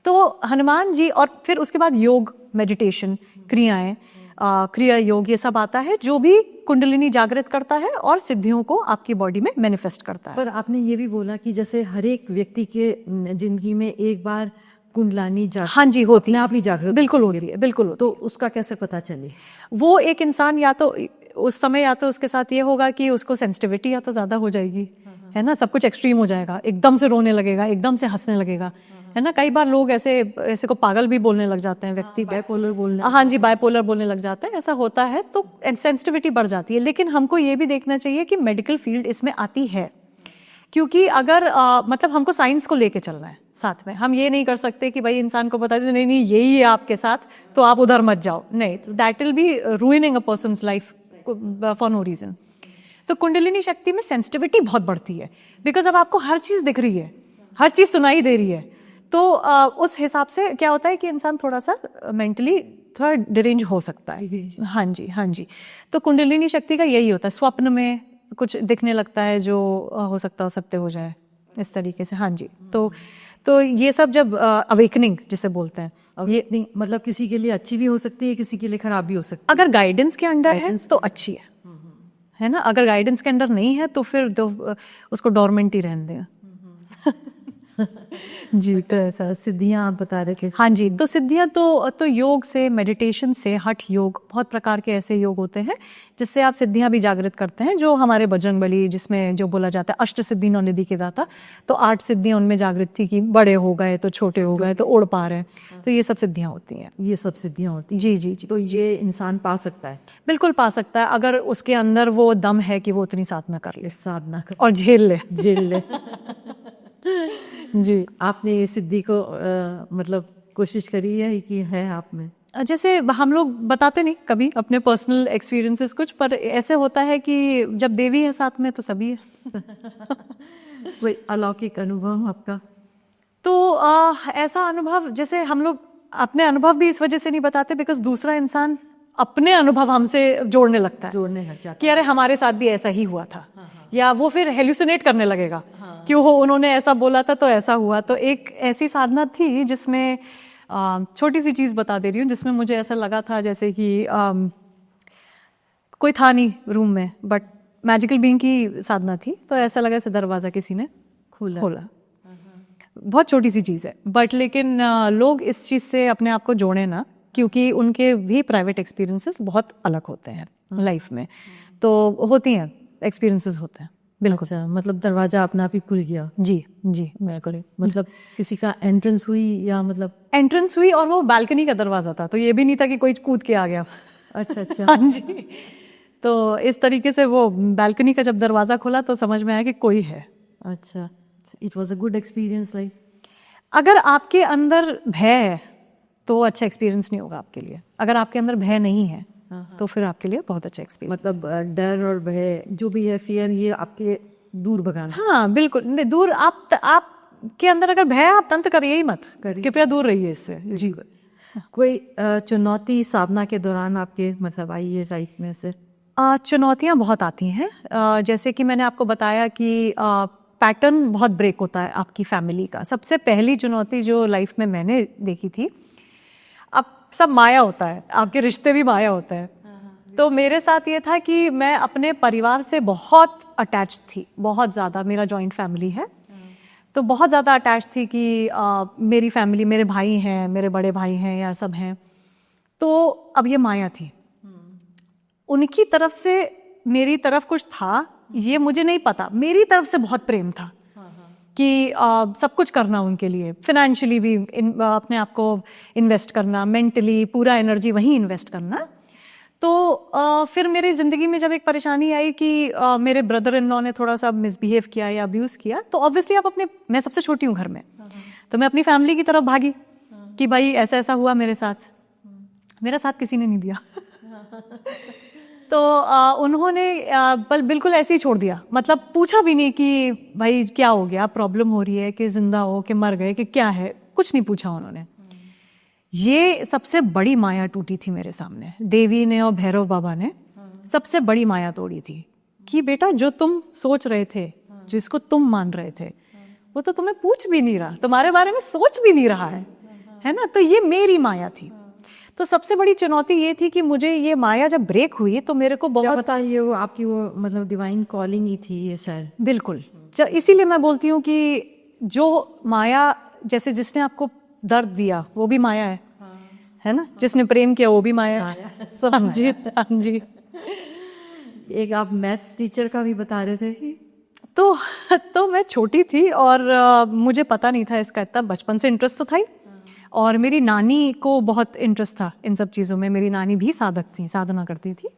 तो हनुमान जी, और फिर उसके बाद योग, मेडिटेशन, क्रियाएं, क्रिया योग, ये सब आता है जो भी कुंडलिनी जागृत करता है और सिद्धियों को आपकी बॉडी में मैनिफेस्ट करता है। पर आपने ये भी बोला कि जैसे हर एक व्यक्ति के जिंदगी में एक बार कुंडलानी जागृत, हाँ जी, होती है, आप ही जागृत बिल्कुल होती है, बिल्कुल होती है। तो उसका कैसे पता चले? वो एक इंसान या तो उस समय या तो उसके साथ ये होगा कि उसको सेंसिटिविटी या तो ज्यादा हो जाएगी, है ना, सब कुछ एक्सट्रीम हो जाएगा, एकदम से रोने लगेगा, एकदम से हंसने लगेगा, है ना। कई बार लोग ऐसे को पागल भी बोलने लग जाते हैं व्यक्ति, बाइपोलर बोलना, हाँ जी, बाइपोलर बोलने लग जाता है, ऐसा होता है। तो सेंसिटिविटी बढ़ जाती है। लेकिन हमको ये भी देखना चाहिए कि मेडिकल फील्ड इसमें आती है, क्योंकि अगर मतलब हमको साइंस को लेके चलना है। साथ में। हम ये नहीं कर सकते कि भाई इंसान को बता दें नहीं नहीं यही है आपके साथ तो आप उधर मत जाओ, नहीं, तो that will be ruining a person's life for no reason. तो कुंडलिनी शक्ति में सेंसिटिविटी बहुत बढ़ती है, बिकॉज अब आपको हर चीज़ दिख रही है, हर चीज़ सुनाई दे रही है, तो उस हिसाब से क्या होता है कि इंसान थोड़ा सा मेंटली थोड़ा डिरेंज हो सकता है। हाँ जी, हाँ जी। तो कुंडलिनी शक्ति का यही होता है, स्वप्न में कुछ दिखने लगता है जो हो सकता हो सत्य हो जाए, इस तरीके से। हाँ जी। तो ये सब जब अवेकनिंग जिसे बोलते हैं, अब ये नहीं मतलब किसी के लिए अच्छी भी हो सकती है, किसी के लिए खराब भी हो सकती अगर गाइडेंस के अंडर है तो अच्छी है ना, अगर गाइडेंस के अंडर नहीं है तो फिर तो उसको डोरमेंट ही रहने दें। जी। तो ऐसा सिद्धियां आप बता रहे थे। हाँ जी। तो सिद्धियां तो योग से, मेडिटेशन से, हठ योग, बहुत प्रकार के ऐसे योग होते हैं जिससे आप सिद्धियां भी जागृत करते हैं, जो हमारे बजरंगबली जिसमें जो बोला जाता है अष्ट सिद्धि नौ निधि के दाता, तो 8 सिद्धियां उनमें जागृत थी कि बड़े हो गए तो छोटे हो गए तो उड़ पा रहे हैं, तो ये सब सिद्धियां होती हैं। ये सब सिद्धियां होती हैं। जी जी जी। तो ये इंसान पा सकता है? बिल्कुल पा सकता है, अगर उसके अंदर वो दम है कि वो उतनी साधना कर ले, साधना कर और झेल ले। जी। आपने ये सिद्धि को मतलब कोशिश करी है कि है आप में? जैसे हम लोग बताते नहीं कभी अपने पर्सनल एक्सपीरियंसेस कुछ, पर ऐसे होता है कि जब देवी है साथ में तो सभी है। कोई अलौकिक अनुभव आपका? तो ऐसा अनुभव, जैसे हम लोग अपने अनुभव भी इस वजह से नहीं बताते बिकॉज दूसरा इंसान अपने अनुभव हमसे जोड़ने लगता है कि अरे हमारे साथ भी ऐसा ही हुआ था। या वो फिर हेल्यूसिनेट करने लगेगा, क्यों हो उन्होंने ऐसा बोला था तो ऐसा हुआ। तो एक ऐसी साधना थी जिसमें छोटी सी चीज़ बता दे रही हूँ, जिसमें मुझे ऐसा लगा था जैसे कि कोई था नहीं रूम में, बट मैजिकल बीइंग की साधना थी, तो ऐसा लगा जैसे दरवाज़ा किसी ने खोला। बहुत छोटी सी चीज़ है, बट लेकिन लोग इस चीज़ से अपने आप को जोड़े ना, क्योंकि उनके भी प्राइवेट एक्सपीरियंसेस बहुत अलग होते हैं लाइफ में, तो होती हैं एक्सपीरियंसेस होते हैं। बिल्कुल। अच्छा, मतलब दरवाजा अपना आप ही खुल गया? जी जी, बिल्कुल। मतलब किसी का एंट्रेंस हुई या मतलब? एंट्रेंस हुई, और वो बालकनी का दरवाजा था, तो ये भी नहीं था कि कोई कूद के आ गया। अच्छा। हाँ जी। तो इस तरीके से वो बालकनी का जब दरवाजा खुला तो समझ में आया कि कोई है। अच्छा, it was a good experience like? अगर आपके अंदर भय है तो अच्छा एक्सपीरियंस नहीं होगा आपके लिए, अगर आपके अंदर भय नहीं है तो फिर आपके लिए बहुत अच्छा एक्सपीरियंस। मतलब डर और भय जो भी है, फियर, ये आपके दूर भगाना। हाँ बिल्कुल, नहीं दूर, आप के अंदर अगर भय है आप तंत्र करिए ही मत, कृपया दूर रहिए इससे। जी। कोई चुनौती साधना के दौरान आपके मतलब आई है लाइफ में से? चुनौतियाँ बहुत आती हैं, जैसे कि मैंने आपको बताया कि पैटर्न बहुत ब्रेक होता है आपकी फैमिली का। सबसे पहली चुनौती जो लाइफ में मैंने देखी थी, अब सब माया होता है, आपके रिश्ते भी माया होते हैं, तो मेरे साथ ये था कि मैं अपने परिवार से बहुत अटैच थी, बहुत ज़्यादा। मेरा जॉइंट फैमिली है, तो बहुत ज़्यादा अटैच थी कि मेरी फैमिली, मेरे भाई हैं, मेरे बड़े भाई हैं या सब हैं, तो अब ये माया थी। उनकी तरफ से मेरी तरफ कुछ था, ये मुझे नहीं पता, मेरी तरफ से बहुत प्रेम था कि सब कुछ करना उनके लिए, फिनेंशियली भी अपने आप को इन्वेस्ट करना, मेंटली पूरा एनर्जी वहीं इन्वेस्ट करना। तो फिर मेरी ज़िंदगी में जब एक परेशानी आई कि मेरे ब्रदर इन लॉ ने थोड़ा सा मिसबिहेव किया या अब्यूज़ किया, तो ऑब्वियसली आप मैं सबसे छोटी हूँ घर में, तो मैं अपनी फैमिली की तरफ भागी कि भाई ऐसा ऐसा हुआ मेरे साथ। मेरा साथ किसी ने नहीं दिया। तो उन्होंने बिल्कुल ऐसे ही छोड़ दिया, मतलब पूछा भी नहीं कि भाई क्या हो गया, प्रॉब्लम हो रही है कि जिंदा हो कि मर गए कि क्या है, कुछ नहीं पूछा उन्होंने। ये सबसे बड़ी माया टूटी थी मेरे सामने, देवी ने और भैरव बाबा ने सबसे बड़ी माया तोड़ी थी कि बेटा जो तुम सोच रहे थे, जिसको तुम मान रहे थे, वो तो तुम्हें पूछ भी नहीं रहा, तुम्हारे बारे में सोच भी नहीं रहा है ना। तो ये मेरी माया थी। तो सबसे बड़ी चुनौती ये थी कि मुझे ये माया जब ब्रेक हुई तो मेरे को बहुत पता, ये वो आपकी वो मतलब डिवाइन कॉलिंग ही थी ये शायद। बिल्कुल, इसीलिए मैं बोलती हूँ कि जो माया, जैसे जिसने आपको दर्द दिया वो भी माया है ना, जिसने प्रेम किया वो भी माया है। समझिए। हाँ जी। एक आप मैथ्स टीचर का भी बता रहे थे कि तो मैं छोटी थी और मुझे पता नहीं था इसका, इतना बचपन से इंटरेस्ट तो था ही, और मेरी नानी को बहुत इंटरेस्ट था इन सब चीज़ों में। मेरी नानी भी साधक थी, साधना करती थी।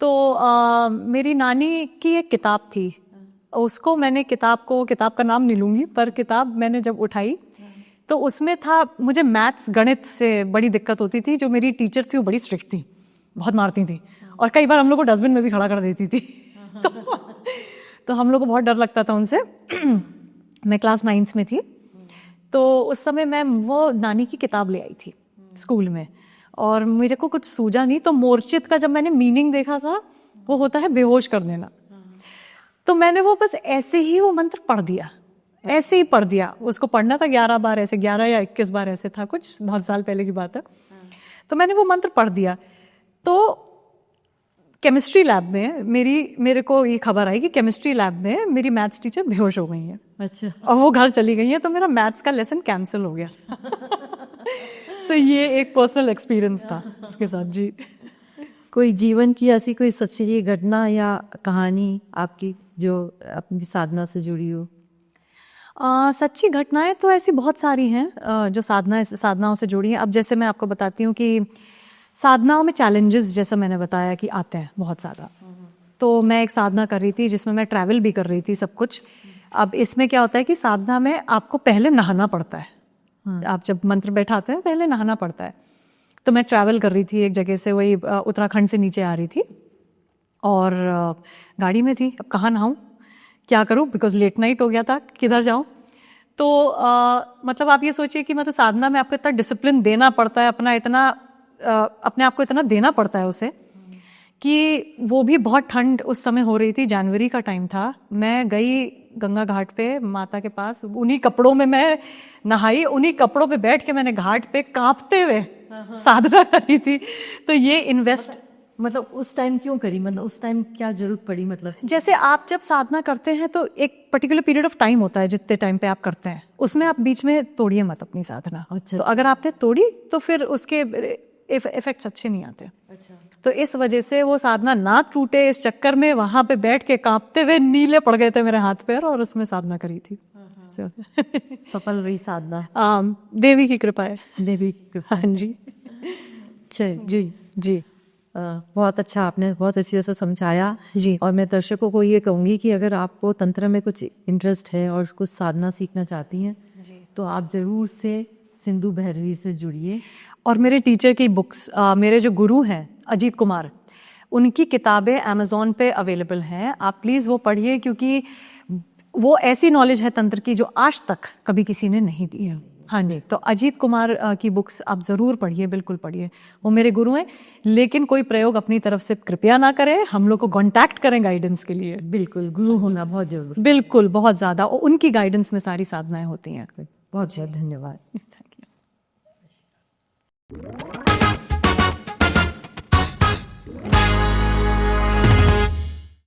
तो मेरी नानी की एक किताब थी उसको मैंने किताब का नाम नहीं लूँगी, पर किताब मैंने जब उठाई तो उसमें था, मुझे मैथ्स गणित से बड़ी दिक्कत होती थी। जो मेरी टीचर थी वो बड़ी स्ट्रिक्ट थी, बहुत मारती थी, और कई बार हम लोग को डस्टबिन में भी खड़ा कर देती थी। तो हम लोग को बहुत डर लगता था उनसे। मैं क्लास 9th में थी, तो उस समय मैं वो नानी की किताब ले आई थी स्कूल में, और मेरे को कुछ सूझा नहीं। तो मोर्चित का जब मैंने मीनिंग देखा था, वो होता है बेहोश कर देना, तो मैंने वो बस ऐसे ही वो मंत्र पढ़ दिया, ऐसे ही पढ़ दिया। उसको पढ़ना था 11 बार, ऐसे 11 या 21 बार ऐसे था, कुछ बहुत साल पहले की बात है। तो मैंने वो मंत्र पढ़ दिया। तो केमिस्ट्री लैब में मेरे को ये खबर आई कि केमिस्ट्री लैब में मेरी मैथ्स टीचर बेहोश हो गई हैं। अच्छा। और वो घर चली गई हैं, तो मेरा मैथ्स का लेसन कैंसिल हो गया। तो ये एक पर्सनल एक्सपीरियंस था उसके साथ जी। कोई जीवन की ऐसी कोई सच्ची घटना या कहानी आपकी जो अपनी साधना से जुड़ी हो? सच्ची घटनाएं तो ऐसी बहुत सारी हैं जो साधनाओं से जुड़ी हैं। अब जैसे मैं आपको बताती हूँ कि साधनाओं में चैलेंजेस, जैसा मैंने बताया, कि आते हैं बहुत ज़्यादा। तो मैं एक साधना कर रही थी जिसमें मैं ट्रैवल भी कर रही थी, सब कुछ। अब इसमें क्या होता है कि साधना में आपको पहले नहाना पड़ता है। आप जब मंत्र बैठाते हैं पहले नहाना पड़ता है। तो मैं ट्रैवल कर रही थी एक जगह से, वही उत्तराखंड से नीचे आ रही थी, और गाड़ी में थी। अब कहाँ नहाऊं, क्या करूं, बिकॉज लेट नाइट हो गया था, किधर जाऊं। तो मतलब आप ये सोचिए कि मतलब साधना में आपको इतना डिसिप्लिन देना पड़ता है, अपने आप को इतना देना पड़ता है उसे, कि वो भी बहुत ठंड उस समय हो रही थी, जनवरी का टाइम था। मैं गई गंगा घाट पे माता के पास, उन्हीं कपड़ों में मैं नहाई, उन्हीं कपड़ों पे बैठ के मैंने घाट पे कांपते हुए साधना करी थी। तो ये मतलब उस टाइम क्यों करी, मतलब उस टाइम क्या जरूरत पड़ी? मतलब जैसे आप जब साधना करते हैं तो एक पर्टिकुलर पीरियड ऑफ टाइम होता है, जितने टाइम पे आप करते हैं उसमें आप बीच में तोड़िए मत अपनी साधना। अच्छा। तो अगर आपने तोड़ी तो फिर उसके इफेक्ट्स अच्छे नहीं आते। अच्छा। तो इस वजह से वो साधना ना टूटे, इस चक्कर में वहां पे बैठ के कांपते हुए नीले पड़ गए थे मेरे हाथ पैर, और उसमें साधना करी थी। सफल रही साधना? देवी की कृपा है। देवी की कृपा। हाँ जी। जी जी। बहुत अच्छा, आपने बहुत अच्छी तरह से समझाया जी। और मैं दर्शकों को ये कहूँगी कि अगर आपको तंत्र में कुछ इंटरेस्ट है और कुछ साधना सीखना चाहती हैं तो आप ज़रूर से सिंधु भैरवी से जुड़िए। और मेरे टीचर की बुक्स, मेरे जो गुरु हैं अजीत कुमार, उनकी किताबें अमेज़ॉन पे अवेलेबल हैं। आप प्लीज़ वो पढ़िए, क्योंकि वो ऐसी नॉलेज है तंत्र की जो आज तक कभी किसी ने नहीं दी है। हाँ जी। तो अजीत कुमार की बुक्स आप ज़रूर पढ़िए, बिल्कुल पढ़िए। वो मेरे गुरु हैं, लेकिन कोई प्रयोग अपनी तरफ से कृपया ना करें, हम लोग को कॉन्टैक्ट करें गाइडेंस के लिए। बिल्कुल, गुरु होना बहुत जरूरी। बिल्कुल, बहुत ज़्यादा। और उनकी गाइडेंस में सारी साधनाएं होती हैं। बहुत बहुत धन्यवाद। Thank you.